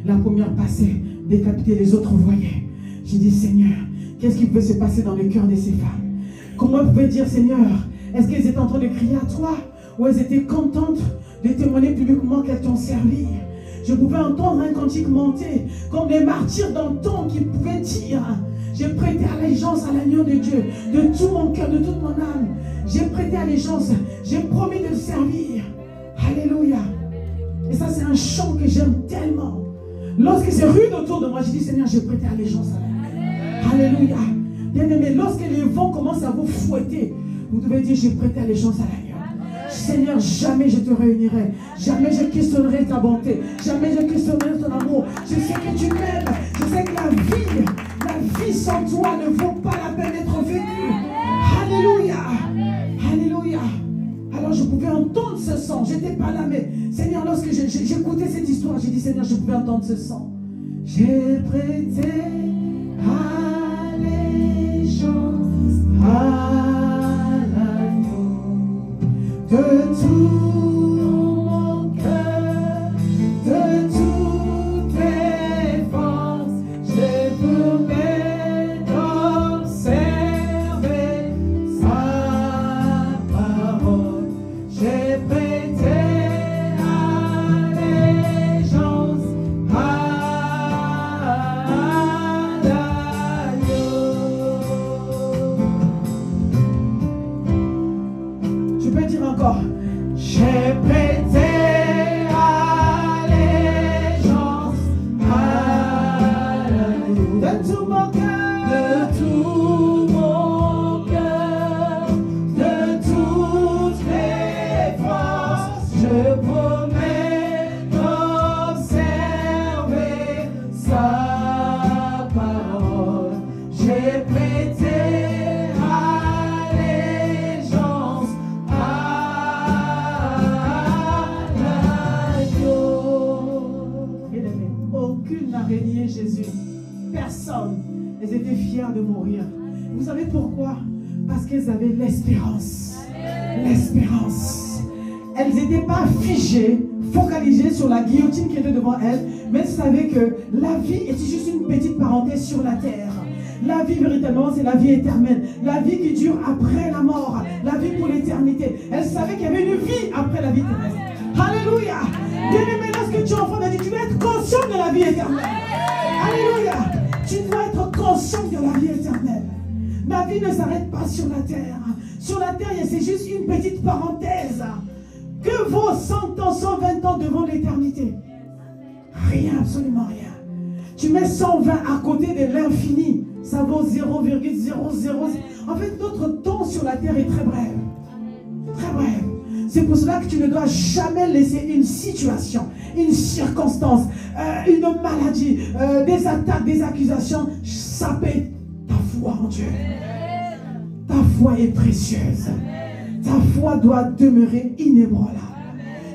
La première passait, décapitée, les autres voyaient. J'ai dit, Seigneur, qu'est-ce qui peut se passer dans le cœur de ces femmes? Comment vous pouvez dire, Seigneur, est-ce qu'elles étaient en train de crier à toi? Ou elles étaient contentes de témoigner publiquement qu'elles t'ont servi? Je pouvais entendre un cantique monter, comme des martyrs d'antan qui pouvaient dire, j'ai prêté allégeance à l'agneau de Dieu, de tout mon cœur, de toute mon âme. J'ai prêté allégeance, j'ai promis de le servir. Alléluia. Et ça, c'est un chant que j'aime tellement. Lorsque c'est rude autour de moi, je dis, Seigneur, j'ai prêté allégeance à l'agneau. Alléluia. Bien-aimé, lorsque les vents commencent à vous fouetter, vous devez dire, j'ai prêté allégeance à l'agneau. Seigneur, jamais je te réunirai. Jamais je questionnerai ta bonté. Jamais je questionnerai ton amour. Je sais que tu m'aimes. Je sais que la vie sans toi ne vaut pas la peine d'être vécue. Alléluia. Alléluia. Alors je pouvais entendre ce son. Je n'étais pas là, mais Seigneur, lorsque j'écoutais cette histoire, j'ai dit, Seigneur, je pouvais entendre ce son. J'ai prêté allégeance à l'agneau de tout mon cœur, de toutes mes forces. J'ai promets d'observer sa parole. J'ai prêté allégeance à l'agneau. Tu peux dire encore, j'ai prêté allégeance à l'agneau de tout mon cœur, de toutes mes forces. Je promets d'observer sa parole. J'ai prêté allégeance à l'agneau. Bien-aimé, aucune n'a renié Jésus. Personne. Elles étaient fières de mourir. Vous savez pourquoi? Parce qu'elles avaient l'espérance. L'espérance. Elles n'étaient pas figées, focalisées sur la guillotine qui était devant elles, mais elles savaient que la vie était juste une petite parenthèse sur la terre. La vie véritablement, c'est la vie éternelle. La vie qui dure après la mort. La vie pour l'éternité. Elles savaient qu'il y avait une vie après la vie terrestre. Alléluia. Bien-aimé, lorsque tu es enfant de Dieu, tu dois être conscient de la vie éternelle. Alléluia. Tu dois être conscient de la vie éternelle. Ma vie ne s'arrête pas sur la terre. Sur la terre, c'est juste une petite parenthèse. Que vaut 100 ans, 120 ans devant l'éternité? Rien, absolument rien. Tu mets 120 à côté de l'infini, ça vaut 0,00. En fait, notre temps sur la terre est très bref. Très bref. C'est pour cela que tu ne dois jamais laisser une situation, une circonstance, une maladie, des attaques, des accusations saper ta foi en Dieu. Ta foi est précieuse. Ta foi doit demeurer inébranlable.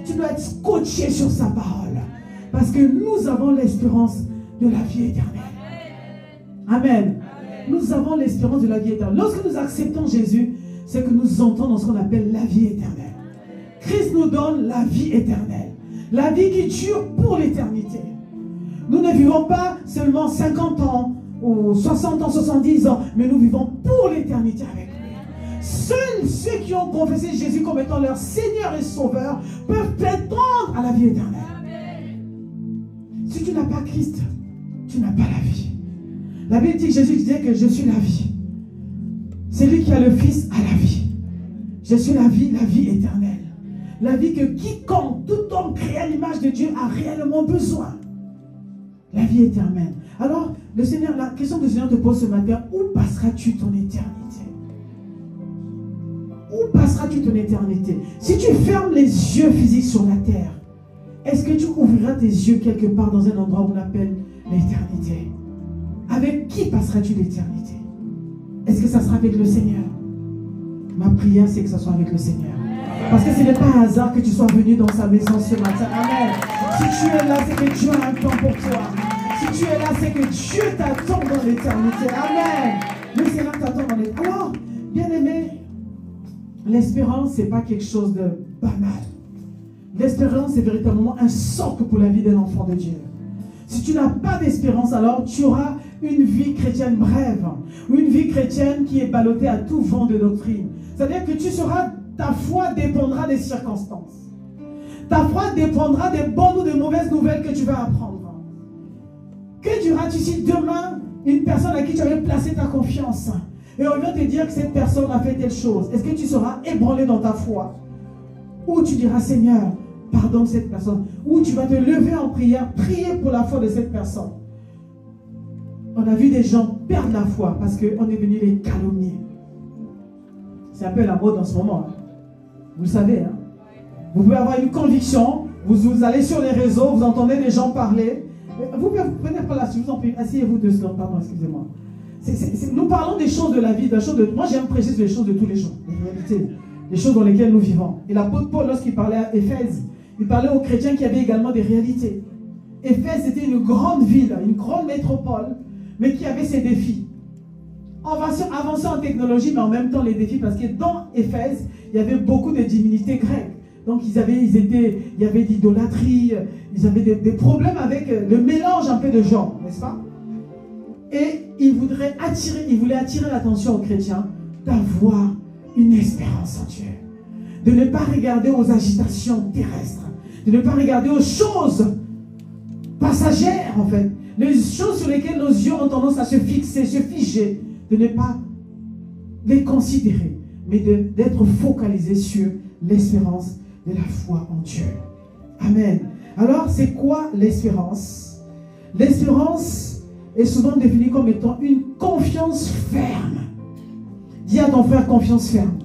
Tu dois être scotché sur sa parole. Parce que nous avons l'espérance de la vie éternelle. Amen. Nous avons l'espérance de la vie éternelle. Lorsque nous acceptons Jésus, c'est que nous entrons dans ce qu'on appelle la vie éternelle. Christ nous donne la vie éternelle. La vie qui dure pour l'éternité. Nous ne vivons pas seulement 50 ans, ou 60 ans, 70 ans, mais nous vivons pour l'éternité avec lui. Seuls ceux qui ont confessé Jésus comme étant leur Seigneur et Sauveur peuvent prétendre à la vie éternelle. Si tu n'as pas Christ, tu n'as pas la vie. La Bible dit que Jésus disait que je suis la vie. Celui qui a le Fils a la vie. Je suis la vie éternelle. La vie que quiconque, tout homme créé à l'image de Dieu a réellement besoin. La vie éternelle. Alors, le Seigneur, la question que le Seigneur te pose ce matin, où passeras-tu ton éternité? Où passeras-tu ton éternité? Si tu fermes les yeux physiques sur la terre, est-ce que tu ouvriras tes yeux quelque part dans un endroit où on appelle l'éternité? Avec qui passeras-tu l'éternité? Est-ce que ça sera avec le Seigneur? Ma prière, c'est que ça soit avec le Seigneur. Parce que ce n'est pas un hasard que tu sois venu dans sa maison ce matin. Amen. Si tu es là, c'est que Dieu a un plan pour toi. Si tu es là, c'est que Dieu t'attend dans l'éternité. Amen. Le Seigneur t'attend dans l'éternité. Alors, bien aimé, l'espérance, ce n'est pas quelque chose de banal. L'espérance, c'est véritablement un socle pour la vie d'un enfant de Dieu. Si tu n'as pas d'espérance, alors tu auras une vie chrétienne brève, ou une vie chrétienne qui est ballottée à tout vent de doctrine. C'est-à-dire que ta foi dépendra des circonstances. Ta foi dépendra des bonnes ou des mauvaises nouvelles que tu vas apprendre. Que diras-tu si demain, une personne à qui tu avais placé ta confiance, et on vient te dire que cette personne a fait telle chose, est-ce que tu seras ébranlé dans ta foi? Ou tu diras, Seigneur, pardonne cette personne. Ou tu vas te lever en prière, prier pour la foi de cette personne. On a vu des gens perdre la foi parce qu'on est venu les calomnier. C'est un peu la mode en ce moment. Hein. Vous le savez. Hein? Vous pouvez avoir une conviction, vous allez sur les réseaux, vous entendez des gens parler. Vous prenez pas là, si vous en prie, asseyez-vous 2 secondes, pardon, excusez-moi. Nous parlons des choses de la vie, moi j'aime prêcher sur les choses de tous les jours, les réalités, les choses dans lesquelles nous vivons. Et l'apôtre Paul, lorsqu'il parlait à Éphèse, il parlait aux chrétiens qui avaient également des réalités. Éphèse, c'était une grande ville, une grande métropole, mais qui avait ses défis. On va avancer en technologie, mais en même temps les défis, parce que dans Éphèse, il y avait beaucoup de divinités grecques. Donc il y avait d'idolâtrie, ils avaient des problèmes avec le mélange un peu de genres, n'est-ce pas? Et il voulait attirer l'attention aux chrétiens d'avoir une espérance en Dieu. De ne pas regarder aux agitations terrestres, de ne pas regarder aux choses passagères en fait, les choses sur lesquelles nos yeux ont tendance à se fixer, se figer, de ne pas les considérer, mais d'être focalisé sur l'espérance de la foi en Dieu. Amen. Alors, c'est quoi l'espérance? L'espérance est souvent définie comme étant une confiance ferme. Dis à ton frère, confiance ferme.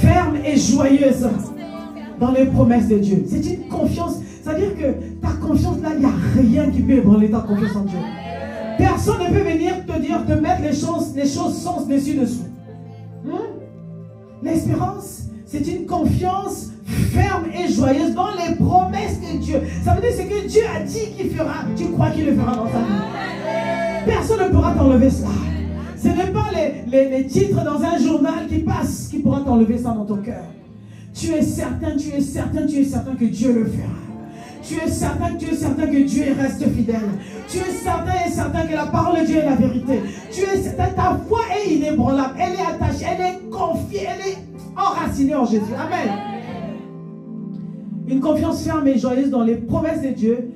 Ferme et joyeuse dans les promesses de Dieu. C'est une confiance, c'est-à-dire que ta confiance là, il n'y a rien qui peut ébranler ta confiance en Dieu. Personne ne peut venir te dire, te mettre les choses sens dessus-dessous. L'espérance, c'est une confiance ferme et joyeuse dans les promesses de Dieu. Ça veut dire ce que Dieu a dit qu'il fera, tu crois qu'il le fera dans ta vie. Personne ne pourra t'enlever cela. Ce n'est pas les titres dans un journal qui passent qui pourra t'enlever ça dans ton cœur. Tu es certain que Dieu le fera. Tu es certain que Dieu reste fidèle. Tu es certain que la parole de Dieu est la vérité. Tu es certain, ta foi est inébranlable. Elle est attachée, elle est confiée, elle est enracinée en Jésus. Amen. Une confiance ferme et joyeuse dans les promesses de Dieu,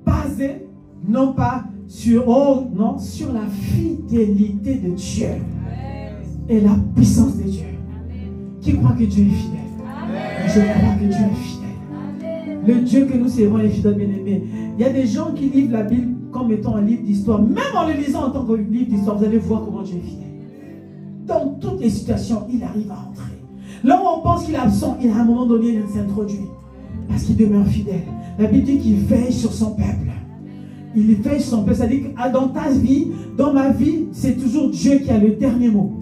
basée non pas sur la fidélité de Dieu et la puissance de Dieu. Qui croit que Dieu est fidèle? Je crois que Dieu est fidèle. Le Dieu que nous servons est fidèle, bien-aimé. Il y a des gens qui lisent la Bible comme étant un livre d'histoire. Même en le lisant en tant que livre d'histoire, vous allez voir comment Dieu est fidèle. Dans toutes les situations, il arrive à entrer. Là où on pense qu'il est absent, à un moment donné, il s'introduit. Parce qu'il demeure fidèle. La Bible dit qu'il veille sur son peuple. Il veille sur son peuple. C'est-à-dire que dans ta vie, dans ma vie, c'est toujours Dieu qui a le dernier mot.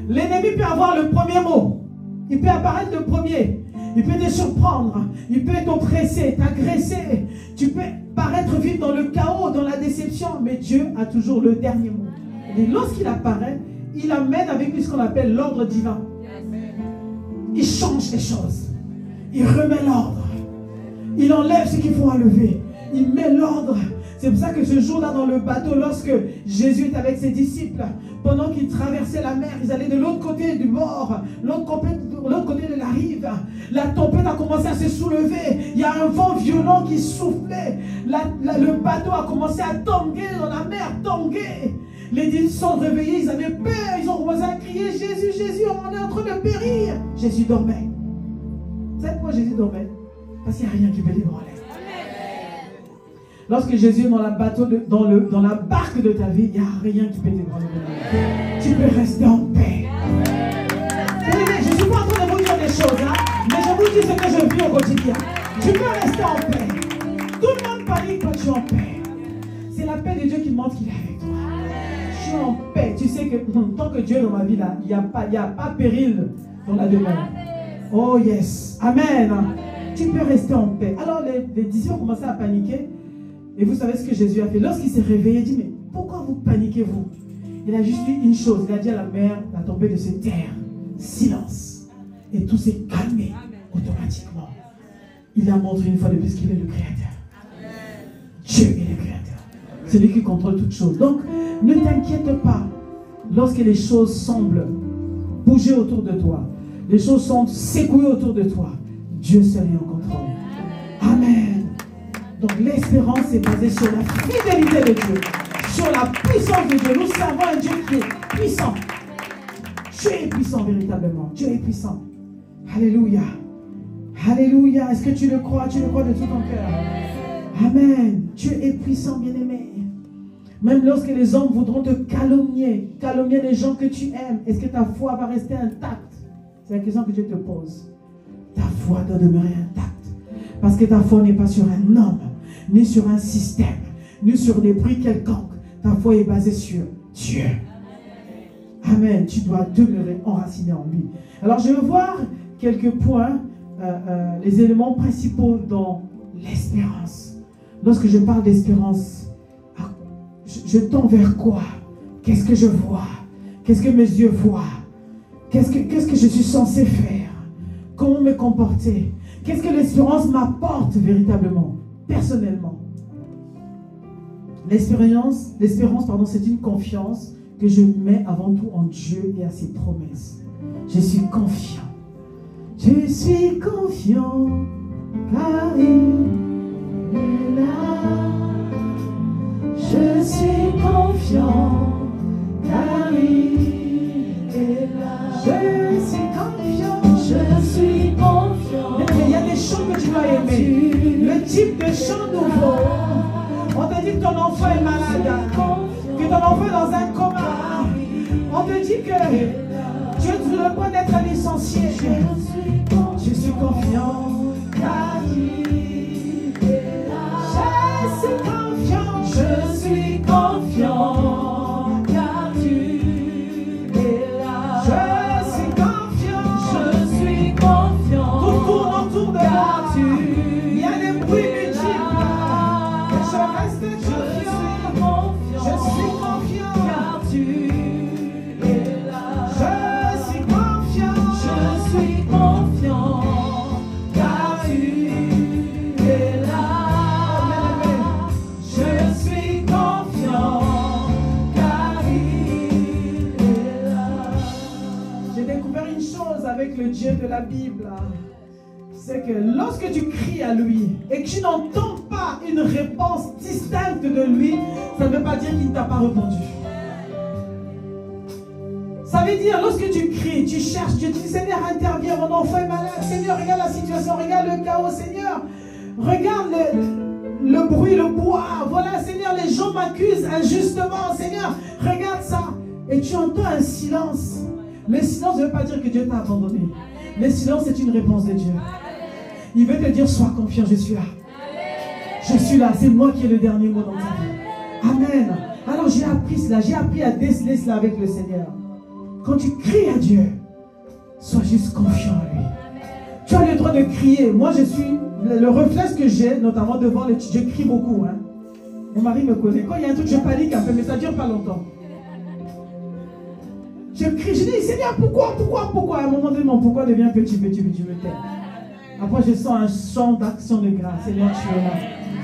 L'ennemi peut avoir le premier mot. Il peut apparaître le premier. Il peut te surprendre. Il peut t'oppresser, t'agresser. Tu peux paraître vivre dans le chaos, dans la déception. Mais Dieu a toujours le dernier mot. Et lorsqu'il apparaît, il amène avec lui ce qu'on appelle l'ordre divin. Il change les choses. Il remet l'ordre. Il enlève ce qu'il faut enlever. Il met l'ordre. C'est pour ça que ce jour-là dans le bateau, lorsque Jésus est avec ses disciples, pendant qu'ils traversaient la mer, ils allaient de l'autre côté du bord, l'autre côté de la rive. La tempête a commencé à se soulever. Il y a un vent violent qui soufflait. Le bateau a commencé à tanguer dans la mer, tanguer. Les disciples sont réveillés, ils avaient peur. Ils ont commencé à crier, Jésus, Jésus, on est en train de périr. Jésus dormait. Vous savez pourquoi Jésus dormait? Parce qu'il n'y a rien qui peut l'ébranler. Lorsque Jésus est dans la barque de ta vie, il n'y a rien qui peut t'ébranler. Tu peux rester en paix. Je ne suis pas en train de vous dire des choses, hein, mais je vous dis ce que je vis au quotidien. Tu peux rester en paix. Tout le monde panique quand tu es en paix. C'est la paix de Dieu qui montre qu'il est avec toi. Je suis en paix. Tu sais que tant que Dieu est dans ma vie, là, il n'y a pas péril dans la demeure. Oh yes. Amen. Tu peux rester en paix. Alors les disciples ont commencé à paniquer. Et vous savez ce que Jésus a fait? Lorsqu'il s'est réveillé, il dit, mais pourquoi vous paniquez-vous? Il a juste dit une chose. Il a dit à la mer, la tempête de se taire. Silence. Et tout s'est calmé automatiquement. Il a montré une fois de plus qu'il est le Créateur. Dieu est le Créateur. C'est lui qui contrôle toutes choses. Donc, ne t'inquiète pas lorsque les choses semblent bouger autour de toi. Les choses semblent s'écouler autour de toi. Dieu seul est en contrôle. Amen. Donc l'espérance est basée sur la fidélité de Dieu, sur la puissance de Dieu. Nous servons un Dieu qui est puissant. Dieu est puissant véritablement. Dieu est puissant. Alléluia. Alléluia. Est-ce que tu le crois? Tu le crois de tout ton cœur? Amen. Dieu est puissant, bien-aimé. Même lorsque les hommes voudront te calomnier les gens que tu aimes, est-ce que ta foi va rester intacte? C'est la question que Dieu te pose. Ta foi doit demeurer intacte. Parce que ta foi n'est pas sur un homme, ni sur un système, ni sur des prix quelconques. Ta foi est basée sur Dieu. Amen. Tu dois demeurer enraciné en lui. Alors je vais voir quelques points, les éléments principaux dans l'espérance. Lorsque je parle d'espérance, je tends vers quoi? Qu'est-ce que je vois? Qu'est-ce que mes yeux voient? Qu'est-ce que je suis censé faire? Comment me comporter? Qu'est-ce que l'espérance m'apporte véritablement, personnellement? L'espérance, c'est une confiance que je mets avant tout en Dieu et à ses promesses. Je suis confiant. Je suis confiant, car il est là. Je suis confiant, car il est là. Je suis confiant. Je suis confiant. Il y a des chants que tu dois aimer. Le type de chant nouveau. On te dit que ton enfant est malade, que ton enfant est dans un coma. On te dit que Dieu te le point d'être licencié. Je suis confiant, car il est là. Je suis confiant. Je suis confiant, car tu es là. Je suis confiant. Je suis confiant. Tout tourne autour de moi. Il y a des bruits multiples. Mais je reste confiant. Je suis confiant, car tu es là. Je suis confiant. Je suis confiant, car tu es là. Je suis confiant, car il est là. J'ai découvert une chose avec le Dieu de la Bible. C'est que lorsque tu cries à lui et que tu n'entends pas une réponse distincte de lui, ça ne veut pas dire qu'il ne t'a pas répondu. Ça veut dire, lorsque tu cries, tu cherches, Dieu te dit, Seigneur, interviens, mon enfant est malade. Seigneur, regarde la situation, regarde le chaos, Seigneur. Regarde le bruit, le bois. Voilà, Seigneur, les gens m'accusent injustement. Seigneur, regarde ça. Et tu entends un silence. Le silence ne veut pas dire que Dieu t'a abandonné. Le silence, c'est une réponse de Dieu. Il veut te dire, sois confiant, je suis là. Je suis là, c'est moi qui ai le dernier mot dans ta vie. Amen. Alors j'ai appris cela, j'ai appris à déceler cela avec le Seigneur. Quand tu cries à Dieu, sois juste confiant en lui. Tu as le droit de crier. Moi, je suis... Le réflexe que j'ai, notamment devant les... Je crie beaucoup. Hein. Mon mari me connaît. Quand il y a un truc, je panique un peu, mais ça ne dure pas longtemps. Je crie, je dis, Seigneur, pourquoi? À un moment donné, mon pourquoi devient petit, me tais. Après, je sens un chant d'action de grâce. Seigneur, tu es là.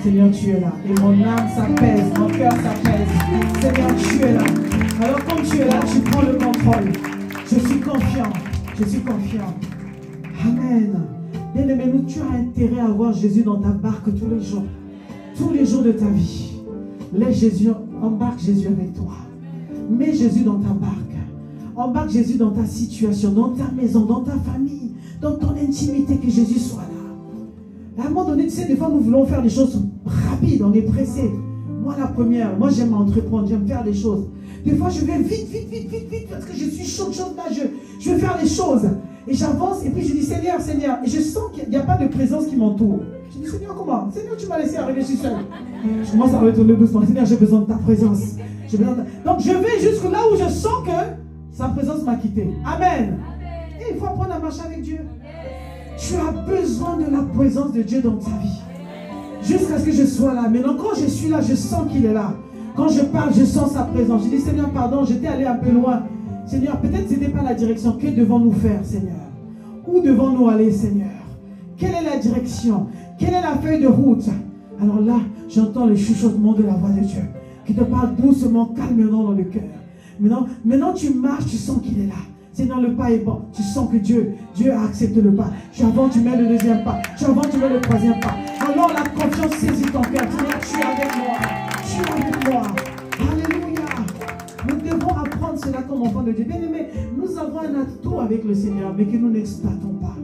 Seigneur, tu es là. Et mon âme s'apaise, mon cœur s'apaise. Seigneur, tu es là. Alors, comme tu es là, tu prends le contrôle. Je suis confiant. Je suis confiant. Amen. Bien-aimé, nous, tu as intérêt à avoir Jésus dans ta barque tous les jours. Tous les jours de ta vie. Laisse Jésus, embarque Jésus avec toi. Mets Jésus dans ta barque. Embarque Jésus dans ta situation, dans ta maison, dans ta famille, dans ton intimité, que Jésus soit là. À un moment donné, tu sais, des fois, nous voulons faire des choses rapides, on est pressé. Moi, la première, moi, j'aime entreprendre, j'aime faire des choses. Des fois, je vais vite, parce que je suis chaude là, je veux faire les choses. Et j'avance, et puis je dis, Seigneur, et je sens qu'il n'y a pas de présence qui m'entoure. Je dis, Seigneur, comment? Seigneur, tu m'as laissé arriver, je suis seul. Je commence à retourner doucement. Seigneur, j'ai besoin de ta présence. Donc, je vais jusque là où je sens que sa présence m'a quitté. Amen. Et il faut apprendre à marcher avec Dieu. Tu as besoin de la présence de Dieu dans ta vie. Jusqu'à ce que je sois là. Maintenant, quand je suis là, je sens qu'il est là. Quand je parle, je sens sa présence. Je dis, Seigneur, pardon, j'étais allé un peu loin. Seigneur, peut-être ce n'était pas la direction. Que devons-nous faire, Seigneur? Où devons-nous aller, Seigneur? Quelle est la direction? Quelle est la feuille de route? Alors là, j'entends le chuchotement de la voix de Dieu qui te parle doucement, calmement dans le cœur. Maintenant, tu marches, tu sens qu'il est là. Seigneur, le pas est bon. Tu sens que Dieu a accepté le pas. Tu avances, tu mets le deuxième pas. Tu avances, tu mets le troisième pas. Alors la confiance saisit ton cœur. Seigneur, tu es avec moi. Tu es avec moi. Alléluia. Nous devons apprendre cela comme enfants de Dieu. Bien aimé, nous avons un atout avec le Seigneur, mais que nous n'exploitons pas.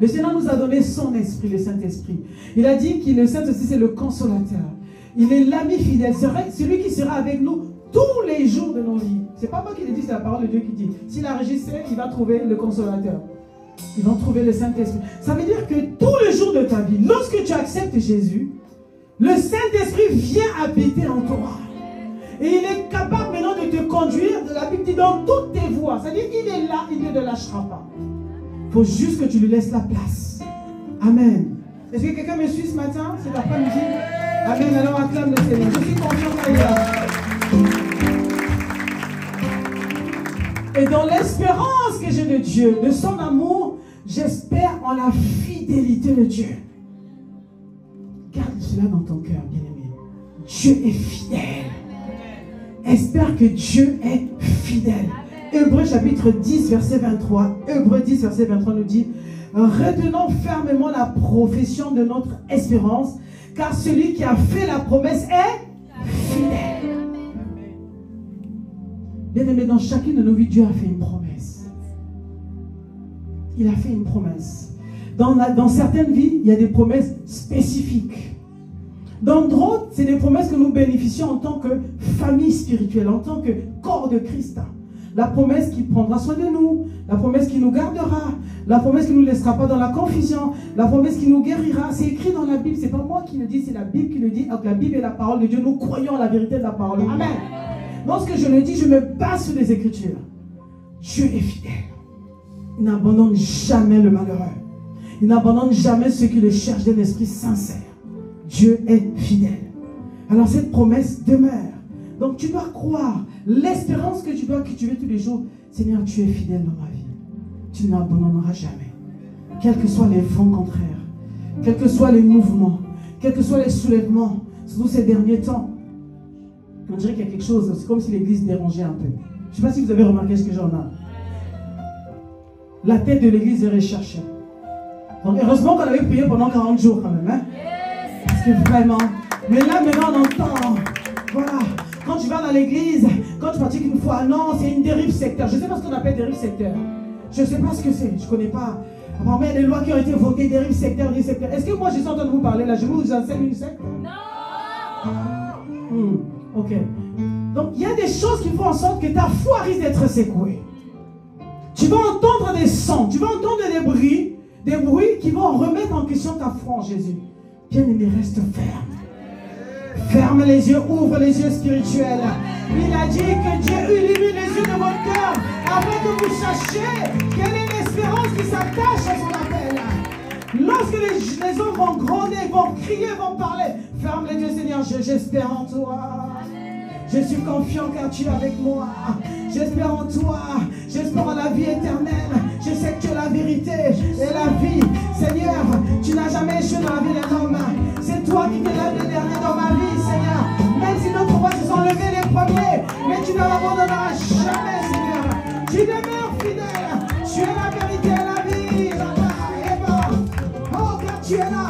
Le Seigneur nous a donné son esprit, le Saint-Esprit. Il a dit que le Saint-Esprit, c'est le consolateur. Il est l'ami fidèle. C'est celui qui sera avec nous tous les jours de nos vies. C'est pas moi qui le dis, c'est la parole de Dieu qui dit. Si la régie sait, il va trouver le consolateur. Ils vont trouver le Saint-Esprit. Ça veut dire que tous les jours de ta vie, lorsque tu acceptes Jésus, le Saint-Esprit vient habiter en toi. Et il est capable maintenant de te conduire, de la Bible dit, dans toutes tes voies. C'est-à-dire qu'il est là, il ne te lâchera pas. Il faut juste que tu lui laisses la place. Amen. Est-ce que quelqu'un me suit ce matin? C'est l'après-midi. Amen. Alors acclame le Seigneur. Je suis confiant qu'il est là. Et dans l'espérance que j'ai de Dieu, de son amour, j'espère en la fidélité de Dieu. Garde cela dans ton cœur, bien-aimé. Dieu est fidèle. Espère que Dieu est fidèle. Hébreux chapitre 10, verset 23. Hébreux 10, verset 23 nous dit: retenons fermement la profession de notre espérance, car celui qui a fait la promesse est fidèle. Bien-aimé, dans chacune de nos vies, Dieu a fait une promesse. Il a fait une promesse. Dans certaines vies, il y a des promesses spécifiques. Dans d'autres, c'est des promesses que nous bénéficions en tant que famille spirituelle, en tant que corps de Christ. La promesse qui prendra soin de nous, la promesse qui nous gardera, la promesse qui ne nous laissera pas dans la confusion, la promesse qui nous guérira. C'est écrit dans la Bible, c'est pas moi qui le dis, c'est la Bible qui le dit. Donc la Bible est la parole de Dieu, nous croyons à la vérité de la parole. Amen. Lorsque je le dis, je me base sur les Écritures. Dieu est fidèle. Il n'abandonne jamais le malheureux. Il n'abandonne jamais ceux qui le cherchent d'un esprit sincère. Dieu est fidèle. Alors cette promesse demeure. Donc tu dois croire. L'espérance que tu dois cultiver tous les jours. Seigneur, tu es fidèle dans ma vie. Tu ne m'abandonneras jamais. Quels que soient les vents contraires, quels que soient les mouvements, quels que soient les soulèvements, surtout ces derniers temps. On dirait qu'il y a quelque chose, c'est comme si l'église dérangeait un peu. Je ne sais pas si vous avez remarqué ce que j'en ai. La tête de l'église est recherchée. Donc heureusement qu'on avait prié pendant 40 jours quand même. Hein? Parce que vraiment, mais là maintenant on entend, voilà, quand tu vas dans l'église, quand tu pratiques une foi, non, c'est une dérive sectaire. Je ne sais pas ce qu'on appelle dérive sectaire. Je ne sais pas ce que c'est, je ne connais pas. Apparemment, il y a des lois qui ont été votées, dérive sectaire, dérive sectaire. Est-ce que moi je suis en train de vous parler là? Je vous enseigne une secte? Non. Ok. Donc il y a des choses qui font en sorte que ta foi risque d'être secouée. Tu vas entendre des sons, tu vas entendre des bruits qui vont remettre en question ta foi en Jésus. Bien-aimé, reste ferme. Ferme les yeux, ouvre les yeux spirituels. Il a dit que Dieu illumine les yeux de votre cœur afin que vous sachiez quelle est l'espérance qui s'attache vont crier, vont parler. Ferme les yeux, Seigneur, j'espère en toi. Je suis confiant car tu es avec moi. J'espère en toi. J'espère en la vie éternelle. Je sais que tu es la vérité et la vie. Seigneur, tu n'as jamais échoué dans la vie d'un homme. C'est toi qui t'es là le dernier dans ma vie, Seigneur. Même si notre voix se sont levés les premiers, mais tu ne l'abandonneras jamais, Seigneur. Tu demeures fidèle. Tu es la vérité et la vie. Oh, car tu es là.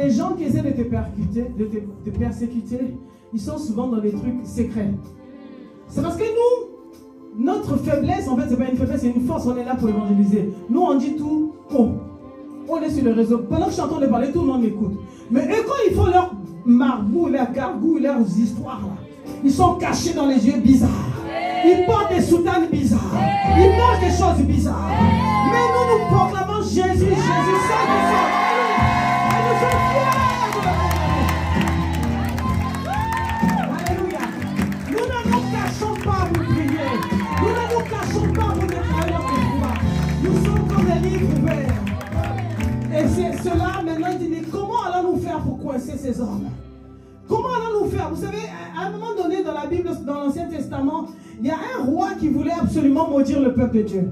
Les gens qui essaient de te persécuter, ils sont souvent dans des trucs secrets. C'est parce que nous, notre faiblesse, en fait, c'est pas une faiblesse, c'est une force. On est là pour évangéliser. Nous, on dit tout haut. On est sur le réseau. Pendant que je suis en train de parler, tout le monde m'écoute. Mais eux, quand ils font leurs marabouts, leurs gargouilles, leurs histoires, là, ils sont cachés dans les yeux bizarres. Ils portent des soutanes bizarres. Ils mangent des choses bizarres. Mais nous, nous proclamons Jésus, Jésus, seul du sang. Alléluia. Nous ne nous cachons pas pour prier. Nous ne nous cachons pas pour déclarer notre foi. Nous sommes comme des livres ouverts. Et c'est cela, maintenant, il dit, comment allons-nous faire pour coincer ces hommes? Comment allons-nous faire? Vous savez, à un moment donné dans la Bible, dans l'Ancien Testament, il y a un roi qui voulait absolument maudire le peuple de Dieu.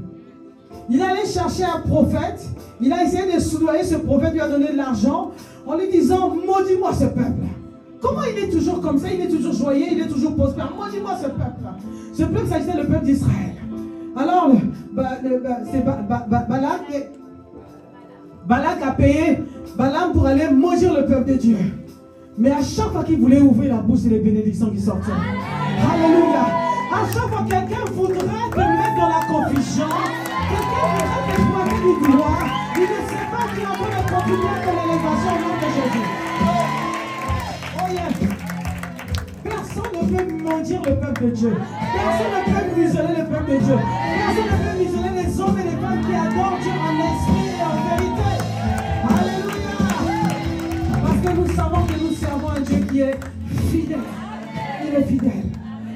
Il allait chercher un prophète. Il a essayé de soudoyer ce prophète, lui a donné de l'argent en lui disant, maudis-moi ce peuple. Comment il est toujours comme ça? Il est toujours joyeux, il est toujours prospère. Maudis-moi ce peuple. Ce peuple, ça c'était le peuple d'Israël. Alors, c'est Balak a payé Balaam pour aller maudire le peuple de Dieu. Mais à chaque fois qu'il voulait ouvrir la bouche, c'est les bénédictions qui sortaient. Alléluia. À chaque fois que quelqu'un voudrait te mettre dans la confusion, quelqu'un voudrait te pointer du doigt, il ne sait pas qu'il est en train de contribuer à ton élévation au nom de Jésus. Oh yeah. Personne ne peut maudire le peuple de Dieu. Personne ne peut museler le peuple de Dieu. Personne ne peut museler les hommes et les femmes qui adorent Dieu en esprit et en vérité. Alléluia. Parce que nous savons que nous servons un Dieu qui est fidèle. Il est fidèle.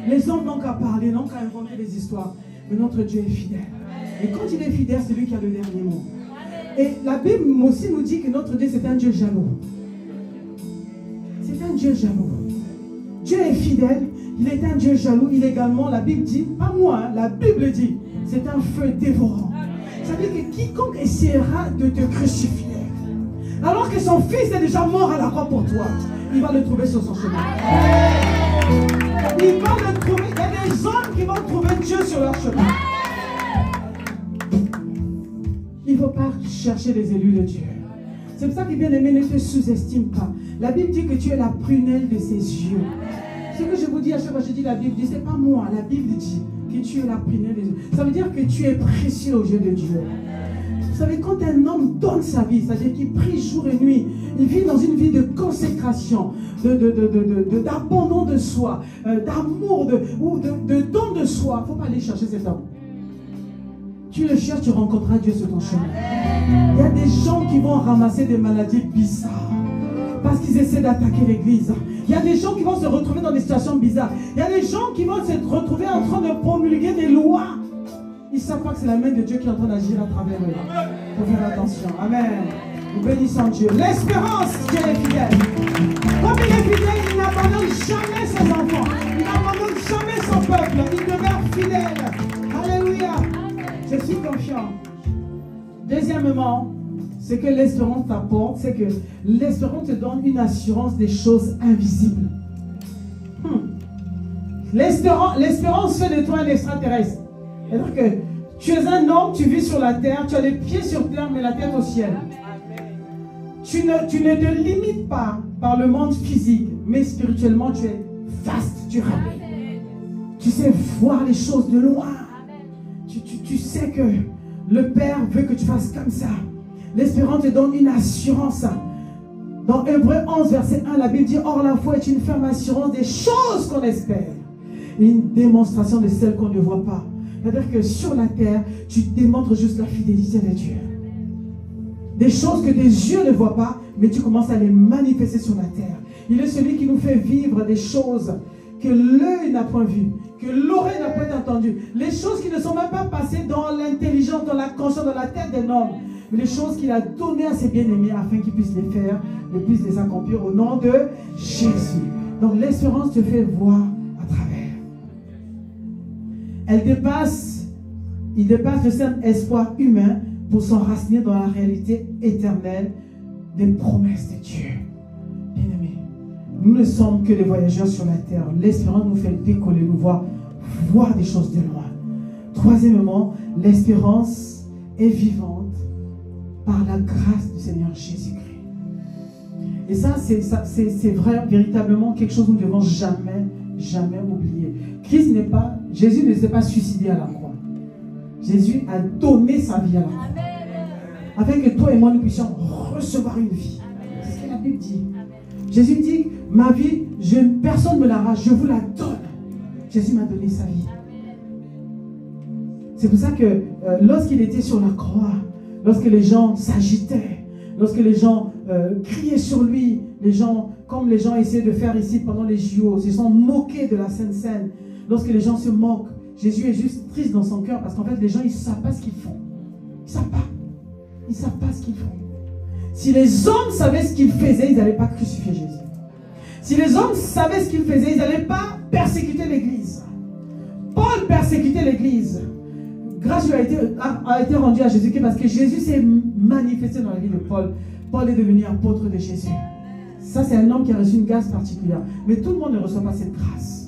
Les hommes n'ont qu'à parler, n'ont qu'à inventer des histoires. Mais notre Dieu est fidèle. Et quand il est fidèle, c'est lui qui a le dernier mot. Et la Bible aussi nous dit que notre Dieu, c'est un Dieu jaloux. C'est un Dieu jaloux. Dieu est fidèle, il est un Dieu jaloux. Il est également, la Bible dit, pas moi, hein, la Bible dit, c'est un feu dévorant. Ça veut dire que quiconque essaiera de te crucifier, alors que son fils est déjà mort à la croix pour toi, il va le trouver sur son chemin. Il va le trouver. Il y a des hommes qui vont trouver Dieu sur leur chemin. Il ne faut pas chercher les élus de Dieu. C'est pour ça que, bien aimé, ne te sous-estime pas. La Bible dit que tu es la prunelle de ses yeux. Ce que je vous dis à chaque fois que je dis la Bible, ce n'est pas moi. La Bible dit que tu es la prunelle des yeux. Ça veut dire que tu es précieux aux yeux de Dieu. Vous savez, quand un homme donne sa vie, c'est-à-dire qu'il prie jour et nuit, il vit dans une vie de consécration, d'abandon de soi, d'amour, de don de soi. Il ne faut pas aller chercher cet homme. Tu le cherches, tu rencontreras Dieu sur ton chemin. Il y a des gens qui vont ramasser des maladies bizarres parce qu'ils essaient d'attaquer l'église. Il y a des gens qui vont se retrouver dans des situations bizarres. Il y a des gens qui vont se retrouver en train de promulguer des lois. Ils ne savent pas que c'est la main de Dieu qui est en train d'agir à travers eux. Il faut faire attention. Amen. Nous bénissons Dieu. L'espérance, Dieu est fidèle. Comme il est fidèle, il n'abandonne jamais ses enfants. Il n'abandonne jamais son peuple. Il demeure fidèle. Alléluia. Je suis confiant. Deuxièmement, ce que l'espérance t'apporte, c'est que l'espérance te donne une assurance des choses invisibles. L'espérance fait de toi un extraterrestre. C'est-à-dire que tu es un homme, tu vis sur la terre, tu as les pieds sur terre, mais la tête au ciel. Tu ne te limites pas par le monde physique, mais spirituellement, tu es vaste, tu rames. Tu sais voir les choses de loin. Tu sais que le Père veut que tu fasses comme ça. L'espérance te donne une assurance. Dans Hébreux 11, verset 1, la Bible dit, or la foi est une ferme assurance des choses qu'on espère. Et une démonstration de celles qu'on ne voit pas. C'est-à-dire que sur la terre, tu démontres juste la fidélité de Dieu. Des choses que tes yeux ne voient pas, mais tu commences à les manifester sur la terre. Il est celui qui nous fait vivre des choses que l'œil n'a point vu, que l'oreille n'a point entendu, les choses qui ne sont même pas passées dans l'intelligence, dans la conscience, dans la tête d'un homme, mais les choses qu'il a données à ses bien-aimés afin qu'ils puissent les faire, qu'ils puissent les accomplir au nom de Jésus. Donc l'espérance te fait voir à travers. Il dépasse le simple espoir humain pour s'enraciner dans la réalité éternelle des promesses de Dieu. Bien-aimés, nous ne sommes que des voyageurs sur la terre. L'espérance nous fait décoller, nous voir des choses de loin. Troisièmement, l'espérance est vivante par la grâce du Seigneur Jésus-Christ. Et ça, c'est vrai, véritablement quelque chose que nous ne devons jamais oublier. Jésus ne s'est pas suicidé à la croix. Jésus a donné sa vie à la croix. Afin que toi et moi, nous puissions recevoir une vie. C'est ce que la Bible dit. Jésus dit, ma vie, personne ne me l'arrache, je vous la donne. Jésus m'a donné sa vie. C'est pour ça que lorsqu'il était sur la croix, lorsque les gens s'agitaient, lorsque les gens criaient sur lui, comme les gens essaient de faire ici pendant les JO, se sont moqués de la Sainte Seine. Lorsque les gens se moquent, Jésus est juste triste dans son cœur parce qu'en fait, les gens, ils ne savent pas ce qu'ils font. Ils ne savent pas. Ils ne savent pas ce qu'ils font. Si les hommes savaient ce qu'ils faisaient, ils n'allaient pas crucifier Jésus. Si les hommes savaient ce qu'ils faisaient, ils n'allaient pas persécuter l'Église. Paul persécutait l'Église. Grâce a été rendue à Jésus-Christ parce que Jésus s'est manifesté dans la vie de Paul. Paul est devenu apôtre de Jésus. Ça, c'est un homme qui a reçu une grâce particulière. Mais tout le monde ne reçoit pas cette grâce.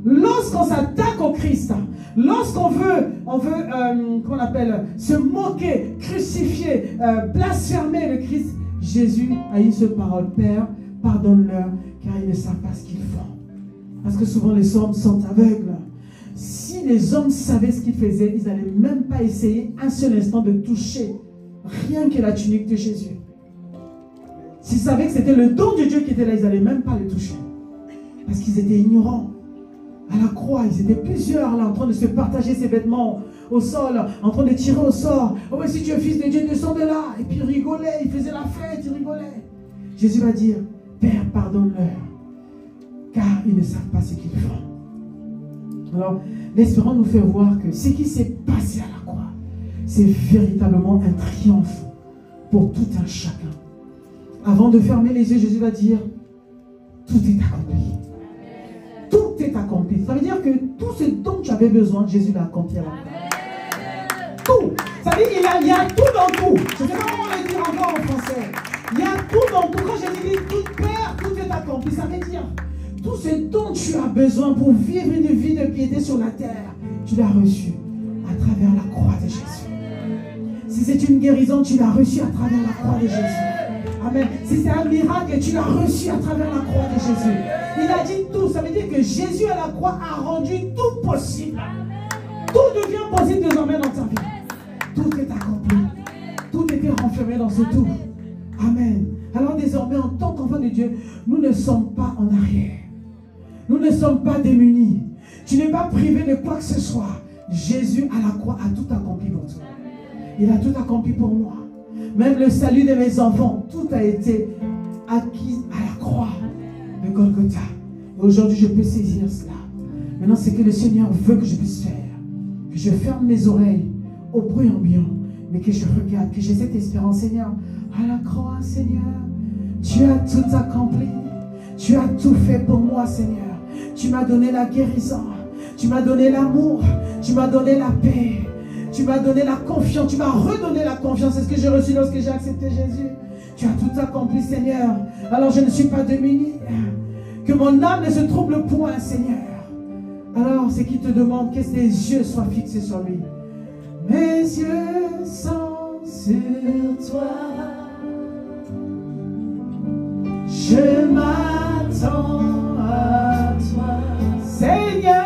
Lorsqu'on s'attaque au Christ, lorsqu'on veut, comment on appelle, se moquer, crucifier, blasphémer le Christ, Jésus a une seule parole: Père, pardonne-leur, car ils ne savent pas ce qu'ils font. Parce que souvent les hommes sont aveugles. Si les hommes savaient ce qu'ils faisaient, ils n'allaient même pas essayer un seul instant de toucher rien que la tunique de Jésus. S'ils savaient que c'était le don de Dieu qui était là, ils n'allaient même pas le toucher. Parce qu'ils étaient ignorants. À la croix, ils étaient plusieurs là en train de se partager ses vêtements au sol, en train de tirer au sort. Oh, mais si tu es fils de Dieu, descends de là. Et puis ils rigolaient, ils faisaient la fête, ils rigolaient. Jésus va dire: Père, pardonne-leur, car ils ne savent pas ce qu'ils font. Alors, l'espérance nous fait voir que ce qui s'est passé à la croix, c'est véritablement un triomphe pour tout un chacun. Avant de fermer les yeux, Jésus va dire: tout est accompli. Tout est accompli. Ça veut dire que tout ce dont tu avais besoin, Jésus l'a accompli à la croix. Tout. Ça veut dire qu'il y a tout dans tout. Je ne sais pas comment le dire encore en français. Il y a tout dans tout. Quand Jésus dit tout, Père, tout est accompli, ça veut dire tout ce dont tu as besoin pour vivre une vie de piété sur la terre, tu l'as reçu à travers la croix de Jésus. Si c'est une guérison, tu l'as reçu à travers la croix de Jésus. Amen. Si c'est un miracle, tu l'as reçu à travers la croix de Jésus. Il a dit tout. Ça veut dire que Jésus à la croix a rendu tout possible. Tout devient possible désormais dans ta vie. Tout est accompli. Tout était renfermé dans ce tout. Amen. Alors désormais, en tant qu'enfant de Dieu, nous ne sommes pas en arrière. Nous ne sommes pas démunis. Tu n'es pas privé de quoi que ce soit. Jésus à la croix a tout accompli pour toi. Il a tout accompli pour moi. Même le salut de mes enfants, tout a été acquis à la croix de Golgotha. Et aujourd'hui, je peux saisir cela. Maintenant, c'est que le Seigneur veut que je puisse faire. Que je ferme mes oreilles au bruit ambiant, mais que je regarde, que j'ai cette espérance. Seigneur, à la croix, Seigneur, tu as tout accompli. Tu as tout fait pour moi, Seigneur. Tu m'as donné la guérison. Tu m'as donné l'amour. Tu m'as donné la paix. Tu m'as donné la confiance. Tu m'as redonné la confiance. C'est ce que j'ai reçu lorsque j'ai accepté Jésus. Tu as tout accompli, Seigneur. Alors je ne suis pas démuni. Que mon âme ne se trouble point, Seigneur. Alors c'est qui te demande que tes yeux soient fixés sur lui. Mes yeux sont sur toi. Je m'attends à toi, Seigneur.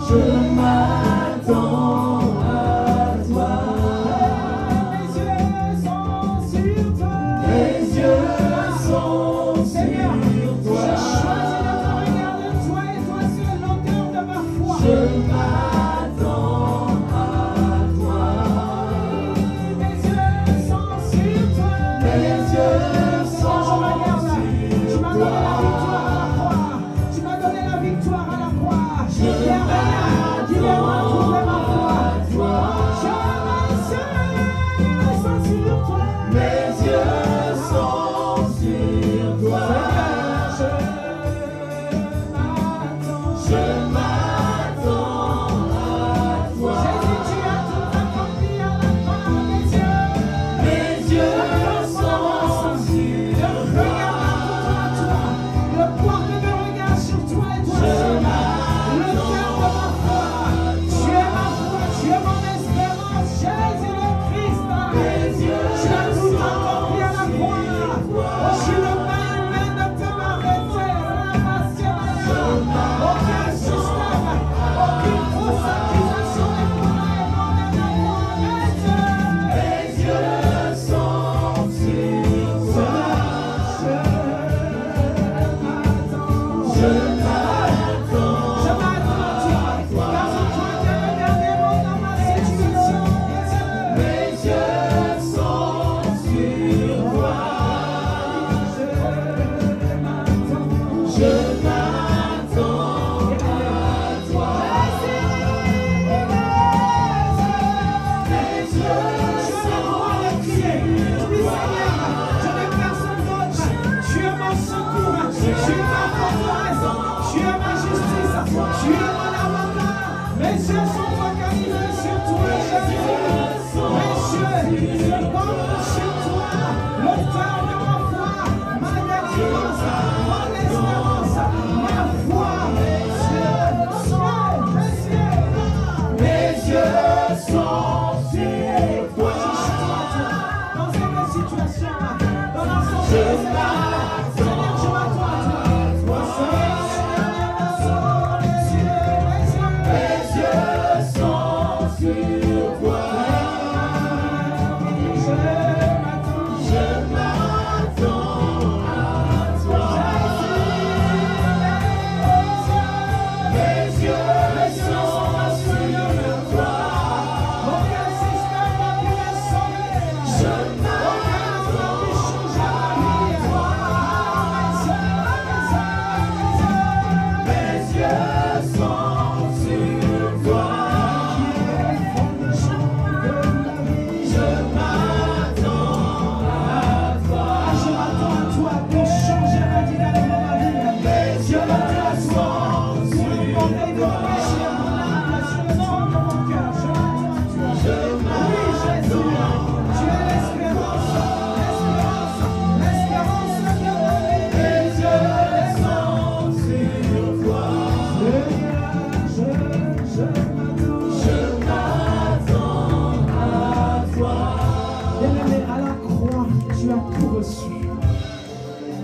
Je m'attends à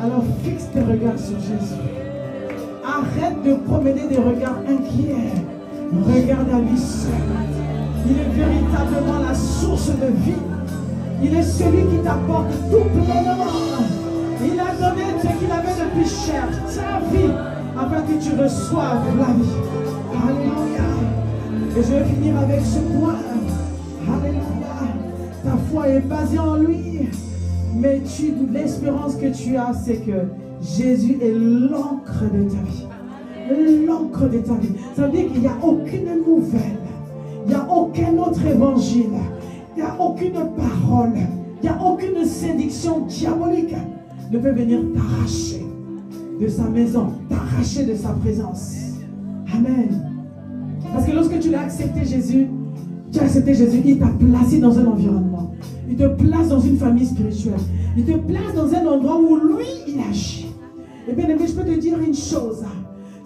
Alors fixe tes regards sur Jésus. Arrête de promener des regards inquiets. Regarde à lui seul. Il est véritablement la source de vie. Il est celui qui t'apporte tout pleinement. Il a donné ce qu'il avait de plus cher, sa vie, afin que tu reçoives la vie. Alléluia. Et je vais finir avec ce point. Alléluia. Ta foi est basée en lui. Mais l'espérance que tu as, c'est que Jésus est l'encre de ta vie. L'encre de ta vie. Ça veut dire qu'il n'y a aucune nouvelle. Il n'y a aucun autre évangile. Il n'y a aucune parole. Il n'y a aucune séduction diabolique ne peut venir t'arracher de sa maison, t'arracher de sa présence. Amen. Parce que lorsque tu l'as accepté Jésus, tu as accepté Jésus, il t'a placé dans un environnement. Il te place dans une famille spirituelle. Il te place dans un endroit où lui, il agit. Et bien aimé, je peux te dire une chose.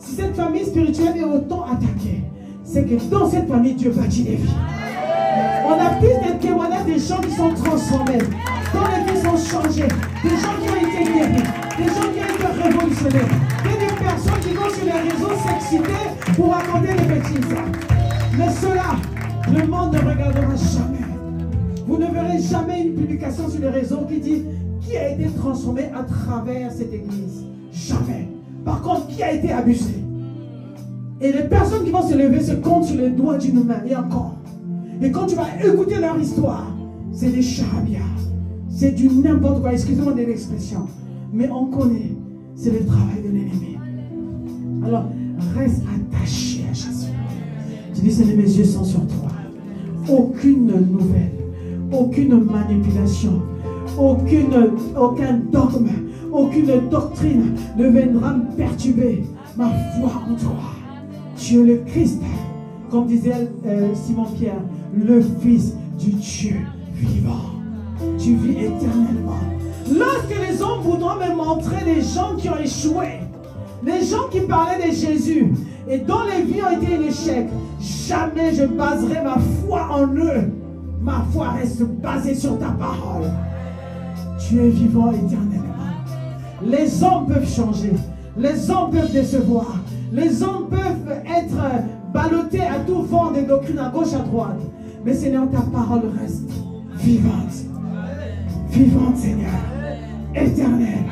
Si cette famille spirituelle est autant attaquée, c'est que dans cette famille, Dieu bâtit des vies. On a plus de témoignages des gens qui sont transformés, dont les vies sont changées, des gens qui ont été guéris, des gens qui ont été révolutionnés, des personnes qui vont sur les réseaux s'exciter pour raconter des bêtises. Mais cela, le monde ne regardera jamais. Vous ne verrez jamais une publication sur les réseaux qui dit qui a été transformé à travers cette église. Jamais. Par contre, qui a été abusé? Et les personnes qui vont se lever se comptent sur les doigts d'une main et encore. Et quand tu vas écouter leur histoire, c'est des charabia. C'est du n'importe quoi. Excusez-moi de l'expression. Mais on connaît. C'est le travail de l'ennemi. Alors, reste attaché à Jésus. Tu dis, Seigneur, mes yeux sont sur toi. Aucune nouvelle. Aucune manipulation, aucun dogme, aucune doctrine ne viendra me perturber ma foi en toi. Tu es le Christ, comme disait Simon-Pierre, le Fils du Dieu vivant. Tu vis éternellement. Lorsque les hommes voudront me montrer des gens qui ont échoué, des gens qui parlaient de Jésus et dont les vies ont été un échec, jamais je baserai ma foi en eux. Ma foi reste basée sur ta parole. Tu es vivant éternellement. Les hommes peuvent changer. Les hommes peuvent décevoir. Les hommes peuvent être ballottés à tout vent des doctrines à gauche, à droite. Mais Seigneur, ta parole reste vivante. Vivante, Seigneur. Éternelle.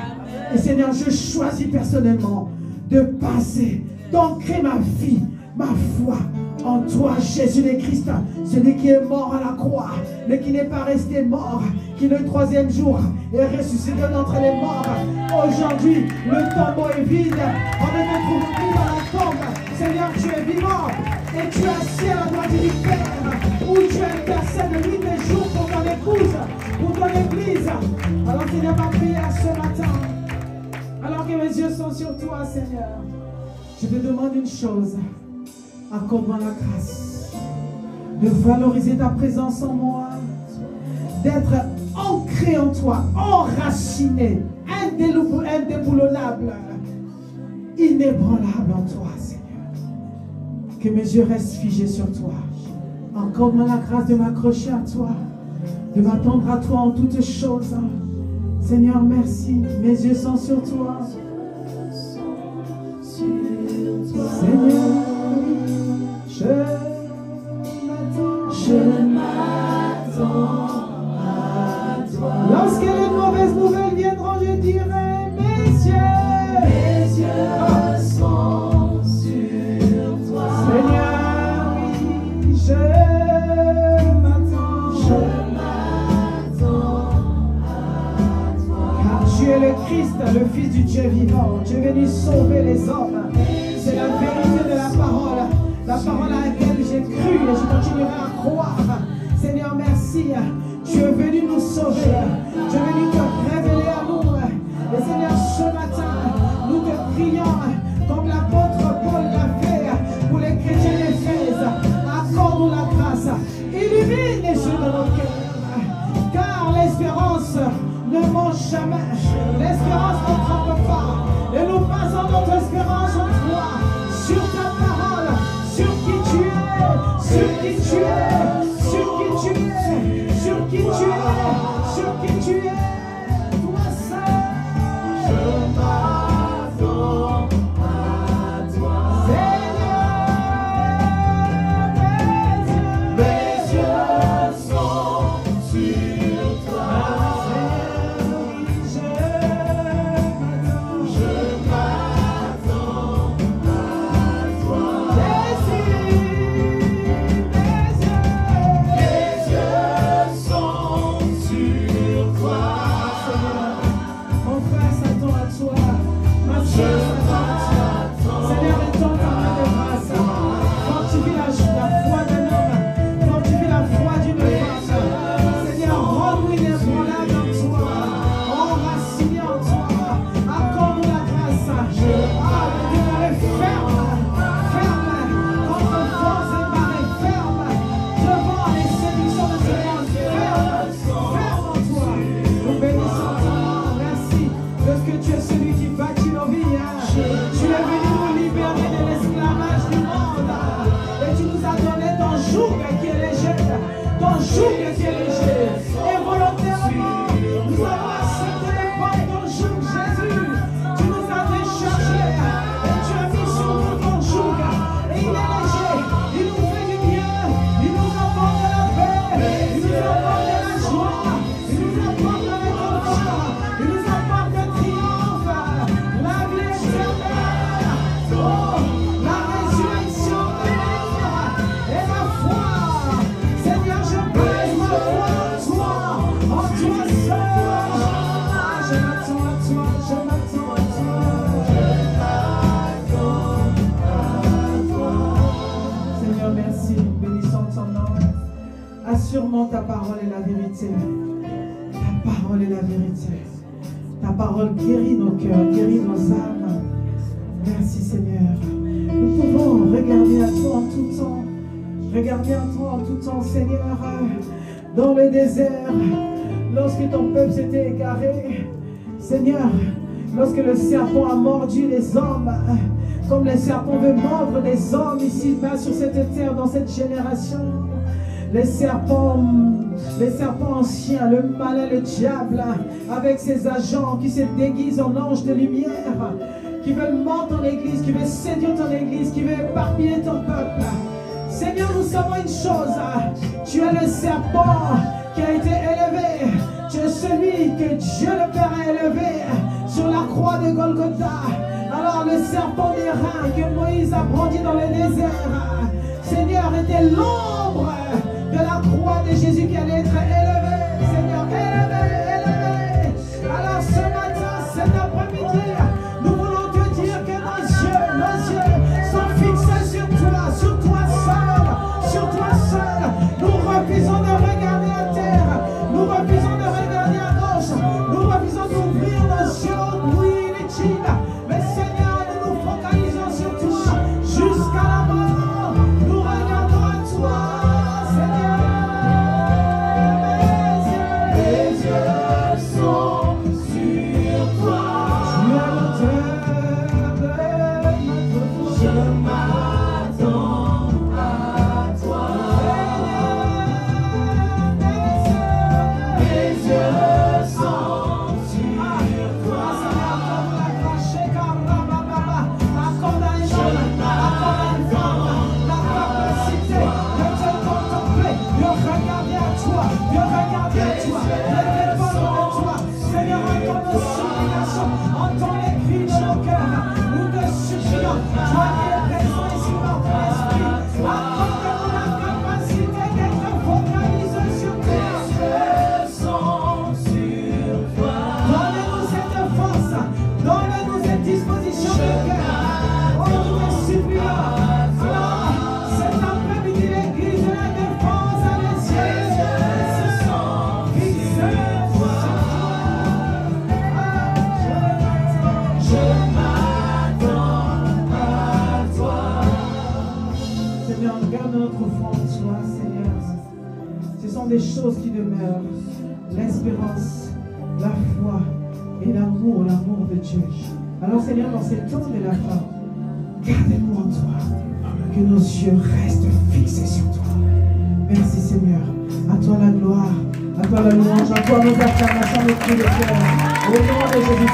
Et Seigneur, je choisis personnellement de passer, d'ancrer ma vie, ma foi en toi, Jésus le Christ, celui qui est mort à la croix, mais qui n'est pas resté mort, qui le troisième jour est ressuscité d'entre les morts. Aujourd'hui, le tombeau est vide, on ne te trouve plus dans la tombe. Seigneur, tu es vivant et tu es assis à la droite du Père, où tu intercèdes nuit et jour pour ton épouse, pour ton église. Alors qu'il n'y a pas prié à ce matin, alors que mes yeux sont sur toi, Seigneur, je te demande une chose. Accorde-moi la grâce de valoriser ta présence en moi, d'être ancré en toi, enraciné, indéboulonnable, inébranlable en toi, Seigneur. Que mes yeux restent figés sur toi. Accorde-moi la grâce de m'accrocher à toi, de m'attendre à toi en toutes choses. Seigneur, merci. Mes yeux sont sur toi. Seigneur, je m'attends à toi. Lorsque les mauvaises nouvelles viendront, je dirai, mes yeux sont sur toi. Seigneur, oui, je m'attends à toi. Car tu es le Christ, le Fils du Dieu vivant. Tu es venu sauver les hommes. C'est la vérité de la parole à laquelle j'ai cru et je continuerai à croire. Seigneur, merci. Tu es venu nous sauver. Tu es venu te révéler à nous. Et Seigneur, ce matin, nous te prions comme l'apôtre Paul l'a fait pour les chrétiens d'Éphèse. Accorde-nous la grâce. Illumine les yeux de nos cœurs. Car l'espérance ne mange jamais. L'espérance ne trompe pas. Et nous passons notre espérance en toi. Sur ta parole. Sur qui tu es, sur qui tu es, sur qui tu es, sur qui tu es, sur qui tu es, toi seul. Je m'attends à toi, Seigneur. Mes yeux sont sur toi. Assure-moi ta parole est la vérité. Ta parole est la vérité. Ta parole guérit nos cœurs, guérit nos âmes. Merci Seigneur. Nous pouvons regarder à toi en tout temps. Regarder à toi en tout temps, Seigneur. Dans le désert, lorsque ton peuple s'était égaré, Seigneur, lorsque le serpent a mordu les hommes, comme le serpent veut mordre les hommes ici-bas sur cette terre, dans cette génération. Les serpents anciens, le malin, le diable, avec ses agents qui se déguisent en anges de lumière, qui veulent mordre ton église, qui veulent séduire ton église, qui veulent éparpiller ton peuple. Seigneur, nous savons une chose, tu es le serpent qui a été élevé, tu es celui que Dieu le Père a élevé sur la croix de Golgotha. Alors Seigneur, le serpent des reins que Moïse a brandi dans le désert, Seigneur, était l'ombre de la croix de Jésus qui allait être élevé. Seigneur, élevé, élevé. Alors ce matin, cet après-midi, nous voulons te dire que nos yeux sont fixés sur toi seul. Nous refusons de regarder à terre, nous refusons de regarder à gauche, nous refusons d'ouvrir nos yeux, oui, inutiles. Mais Seigneur, nous nous focalisons sur toi jusqu'à la mort. Nous regardons à toi, Seigneur. Mes yeux sont sur toi. Tu es l'auteur de ma vie. Je m'attends à toi. Mes yeux sont sur toi. Accorde à un homme, accorde à une femme la capacité de te contempler, de regarder à toi, de dépendre de toi. Seigneur, entends nos supplications, entends les cris de nos cœurs. Nous te supplions, toi qui es présent ici par ton esprit, accorde-nous la capacité d'être focalisés sur toi. Donne-nous cette force, donne-nous cette disposition de cœur. Oh, nous te supplions. Alors, cet après-midi, l'église de la défense a les yeux fixés sur toi. Je m'attends à toi. Seigneur, garde notre foi en toi, Seigneur. Ce sont des choses qui demeurent. L'espérance, la foi et l'amour de Dieu. Alors Seigneur, dans ces temps de la fin, gardez-nous en toi, que nos yeux restent fixés sur toi. Merci Seigneur, à toi la gloire, à toi la louange, à toi nos acclamations, nos cris de cœur. Au nom de Jésus,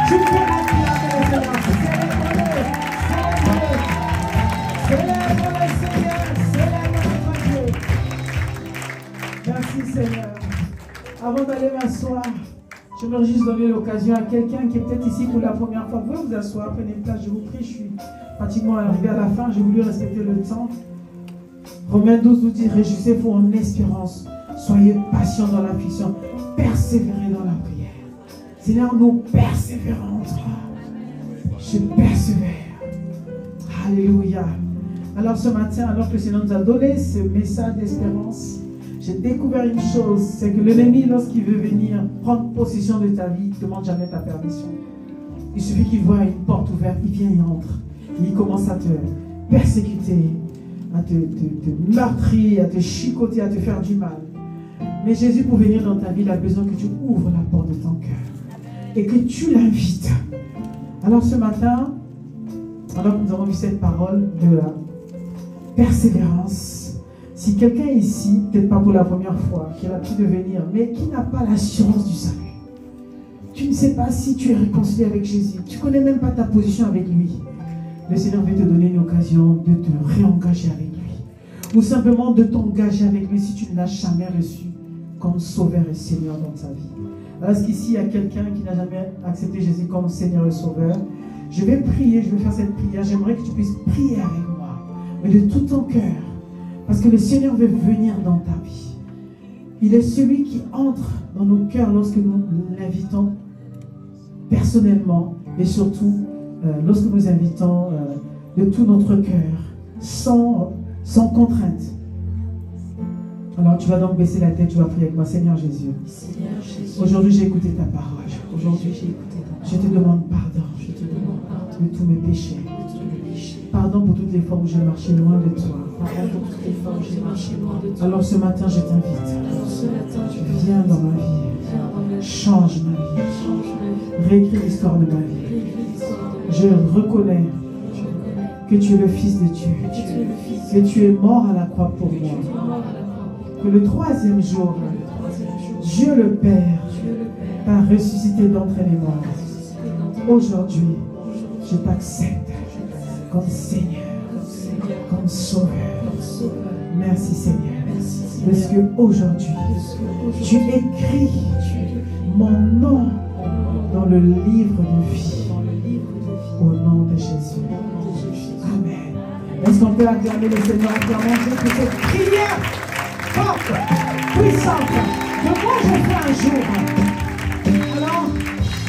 tu fais la prière de Seigneur. Célèbre-le Seigneur, célèbre notre Dieu. Merci Seigneur. Avant d'aller m'asseoir, j'aimerais juste donner l'occasion à quelqu'un qui est peut-être ici pour la première fois. Vous pouvez vous asseoir, prenez place, je vous prie, je suis pratiquement arrivé à la fin, j'ai voulu respecter le temps. Romains 12 nous dit, réjouissez-vous en espérance, soyez patients dans l'affliction, persévérez dans la prière. Seigneur, nous persévérons en toi. Je persévère. Alléluia. Alors ce matin, alors que le Seigneur nous a donné ce message d'espérance, j'ai découvert une chose, c'est que l'ennemi, lorsqu'il veut venir prendre possession de ta vie, il ne demande jamais ta permission. Il suffit qu'il voit une porte ouverte, il vient, il entre. Et il commence à te persécuter, à te meurtrir, à te chicoter, à te faire du mal. Mais Jésus, pour venir dans ta vie, il a besoin que tu ouvres la porte de ton cœur et que tu l'invites. Alors ce matin, alors que nous avons vu cette parole de la persévérance, si quelqu'un ici, peut-être pas pour la première fois, qui a l'habitude de venir, mais qui n'a pas l'assurance du salut, tu ne sais pas si tu es réconcilié avec Jésus, tu ne connais même pas ta position avec lui, le Seigneur veut te donner une occasion de te réengager avec lui, ou simplement de t'engager avec lui si tu ne l'as jamais reçu comme Sauveur et Seigneur dans ta vie. Alors, est-ce qu'ici il y a quelqu'un qui n'a jamais accepté Jésus comme Seigneur et Sauveur? Je vais prier, je vais faire cette prière, j'aimerais que tu puisses prier avec moi, mais de tout ton cœur. Parce que le Seigneur veut venir dans ta vie. Il est celui qui entre dans nos cœurs lorsque nous l'invitons personnellement et surtout lorsque nous invitons de tout notre cœur, sans contrainte. Alors tu vas donc baisser la tête, tu vas prier avec moi. Seigneur Jésus, aujourd'hui j'ai écouté ta parole. Aujourd'hui je te demande pardon de tous mes péchés. Pardon pour toutes les fois où j'ai marché loin de toi. Alors ce matin, je t'invite. Viens dans ma vie. Change ma vie. Réécris l'histoire de ma vie. Je reconnais que tu es le Fils de Dieu. Que tu es mort à la croix pour moi. Que le troisième jour, Dieu le Père t'a ressuscité d'entre les morts. Aujourd'hui, je t'accepte comme Seigneur, comme Sauveur. Merci Seigneur. Parce qu'aujourd'hui, tu écris mon nom dans le livre de vie. Au nom de Jésus. Amen. Est-ce qu'on peut acclamer le Seigneur, acclamant Dieu pour cette prière forte, puissante, que moi j'ai fait un jour. Alors,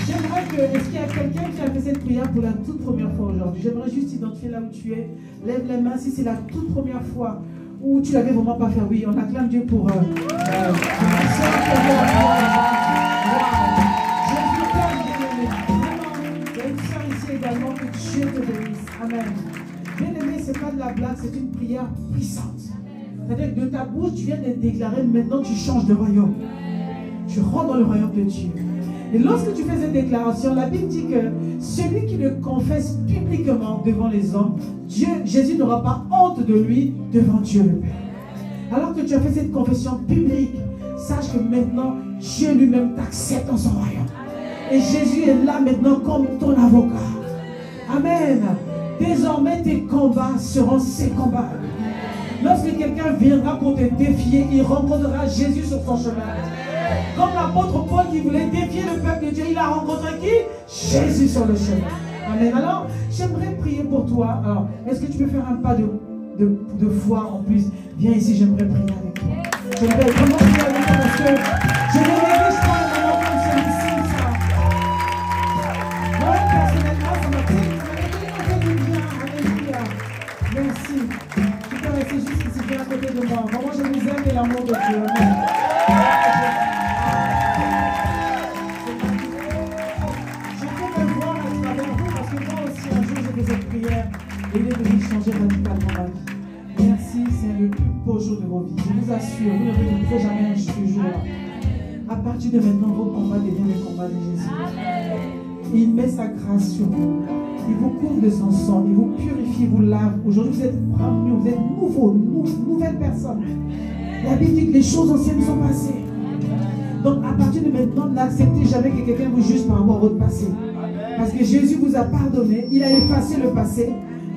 j'aimerais que, est-ce qu'il y a quelqu'un qui a fait cette prière pour la toute première fois aujourd'hui? J'aimerais juste identifier là où tu es. Lève les mains si c'est la toute première fois où tu l'avais vraiment pas fait. Oui, on acclame Dieu pour ma soeur qui a fait la prière. Également que Dieu te bénisse. Amen. Bien-aimé, ce n'est pas de la blague, c'est une prière puissante. C'est-à-dire que de ta bouche, tu viens de déclarer, maintenant tu changes de royaume. Tu rentres dans le royaume de Dieu. Et lorsque tu fais cette déclaration, la Bible dit que celui qui le confesse publiquement devant les hommes, Jésus n'aura pas honte de lui devant Dieu le Père. Alors que tu as fait cette confession publique, sache que maintenant, Dieu lui-même t'accepte dans son royaume. Et Jésus est là maintenant comme ton avocat. Amen. Désormais, tes combats seront ses combats. Lorsque quelqu'un viendra pour te défier, il rencontrera Jésus sur son chemin. Comme l'apôtre Paul qui voulait défier le peuple de Dieu, il a rencontré qui? Jésus sur le chemin. Amen. Alors, j'aimerais prier pour toi. Alors, est-ce que tu peux faire un pas de foi en plus? Viens ici, j'aimerais prier avec toi. J'aimerais vraiment prier avec toi parce que je ne néglige pas un moment comme celui-ci. Moi, personnellement, ça m'a fait du bien. Alléluia. Merci. Tu peux rester juste ici, viens à côté de moi. Vraiment, je vous aime et l'amour de Dieu. Amen. Je peux me voir à travers vous parce que moi aussi, un jour, j'ai fait cette prière et il est venu changer radicalement ma vie. Merci, c'est le plus beau jour de vos vies. Je vous assure, vous ne regretterez jamais ce jour-là. À partir de maintenant, vos combats deviennent les combats de Jésus. Il met sa grâce sur vous. Il vous couvre de son sang. Il vous purifie, vous lave. Aujourd'hui, vous êtes ramenés, vous êtes nouveaux, nouvelles personnes. La Bible dit que les choses anciennes sont passées. Donc, à partir de maintenant, n'acceptez jamais que quelqu'un vous juge par rapport à votre passé. Parce que Jésus vous a pardonné. Il a effacé le passé.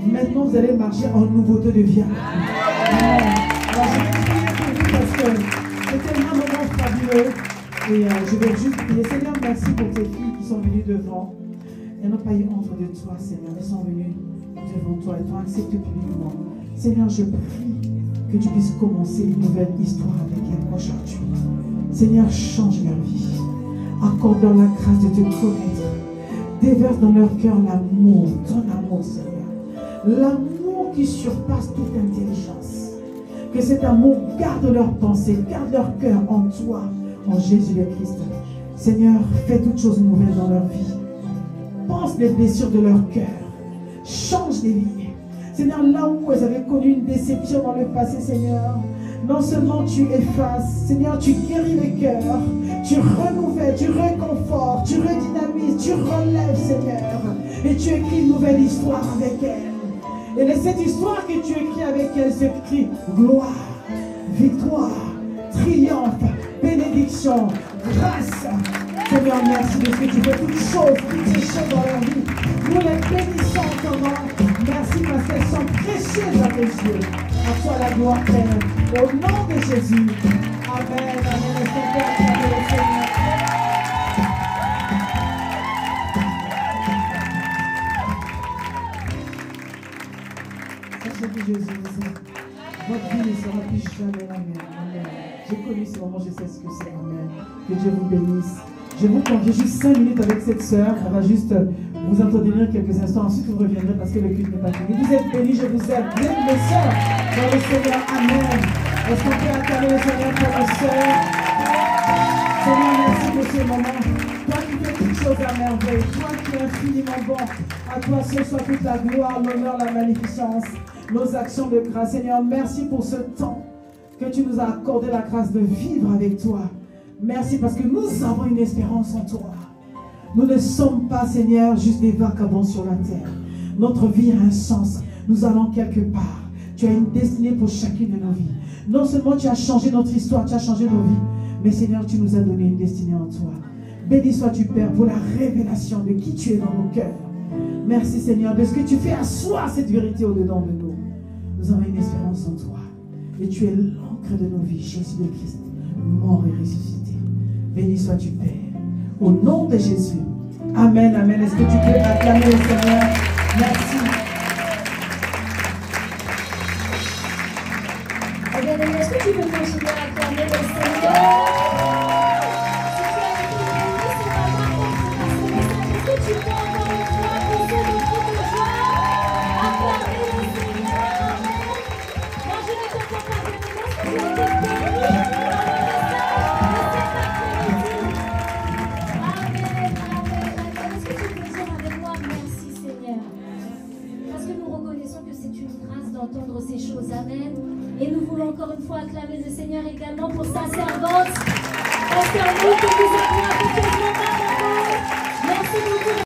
Maintenant, vous allez marcher en nouveauté de vie. Amen. Alors, je vais prier pour vous parce que c'était un moment fabuleux. Et je vais juste prier. Seigneur, merci pour tes filles qui sont venues devant. Elles n'ont pas eu honte de toi, Seigneur. Elles sont venues devant toi et t'ont accepté publiquement. Seigneur, je prie que tu puisses commencer une nouvelle histoire avec elles aujourd'hui. Seigneur, change leur vie. Accorde-leur la grâce de te connaître. Déverse dans leur cœur l'amour, ton amour, Seigneur. L'amour qui surpasse toute intelligence. Que cet amour garde leurs pensées, garde leur cœur en toi. En Jésus le Christ. Seigneur, fais toutes choses nouvelles dans leur vie. Pense les blessures de leur cœur. Change les vies. Seigneur, là où elles avaient connu une déception dans le passé, Seigneur, non seulement tu effaces, Seigneur, tu guéris le cœur, tu renouvelles, tu réconfortes, tu redynamises, tu relèves, Seigneur, et tu écris une nouvelle histoire avec elles. Et de cette histoire que tu écris avec elles s'écrit gloire, victoire, triomphe, bénédiction, grâce. Seigneur, merci de ce que tu fais toutes ces choses dans leur vie. Nous les bénissons en ton nom. Merci parce qu'elles sont précieuses à tes yeux. À toi la gloire, Père. Au nom de Jésus. Amen. Amen. Est-ce qu'on peut acclamer le Seigneur? Sachez que Jésus vous aime. Votre vie ne sera plus jamais la même. Amen. J'ai connu ce moment, je sais ce que c'est. Amen. Que Dieu vous bénisse. Je vais vous convier juste 5 minutes avec cette sœur. Elle va juste vous entretenir quelques instants. Ensuite, vous reviendrez parce que le culte n'est pas fini. Vous êtes bénis, je vous aime. Vous êtes mes sœurs dans le Seigneur. Amen. Est-ce qu'on peut acclamer le Seigneur pour nos sœurs? Seigneur, merci pour ce moment. Toi qui fais toutes choses à merveille. Toi qui es infiniment bon. À toi seul soit toute la gloire, l'honneur, la magnificence, nos actions de grâce. Seigneur, merci pour ce temps que tu nous as accordé la grâce de vivre avec toi. Merci parce que nous avons une espérance en toi. Nous ne sommes pas, Seigneur, juste des vagabonds sur la terre. Notre vie a un sens. Nous allons quelque part. Tu as une destinée pour chacune de nos vies. Non seulement tu as changé notre histoire, tu as changé nos vies, mais Seigneur, tu nous as donné une destinée en toi. Béni sois-tu, Père, pour la révélation de qui tu es dans nos cœurs. Merci, Seigneur, de ce que tu fais asseoir cette vérité au-dedans de nous. Nous avons une espérance en toi. Et tu es l'encre de nos vies, Jésus le Christ, mort et ressuscité. Béni sois-tu, Père. Au nom de Jésus. Amen, amen. Est-ce que tu peux acclamer le Seigneur? Merci. Bien-aimé, est-ce que tu peux continuer à acclamer le Seigneur? Si tu as été béni ce matin pour ce message, est-ce que tu peux encore une fois pousser le cri de joie? Acclamer le Seigneur. Moi, je ne t'entends pas, bien-aimé. Est-ce que tu as été béni par le message de cet après-midi? Amen, amen. Est-ce que tu peux dire avec moi merci, Seigneur? Parce que nous reconnaissons que c'est une grâce d'entendre ces choses. Amen. Et nous voulons encore une fois acclamer le Seigneur également pour sa servante. Est-ce que nous que nous avons à Merci beaucoup.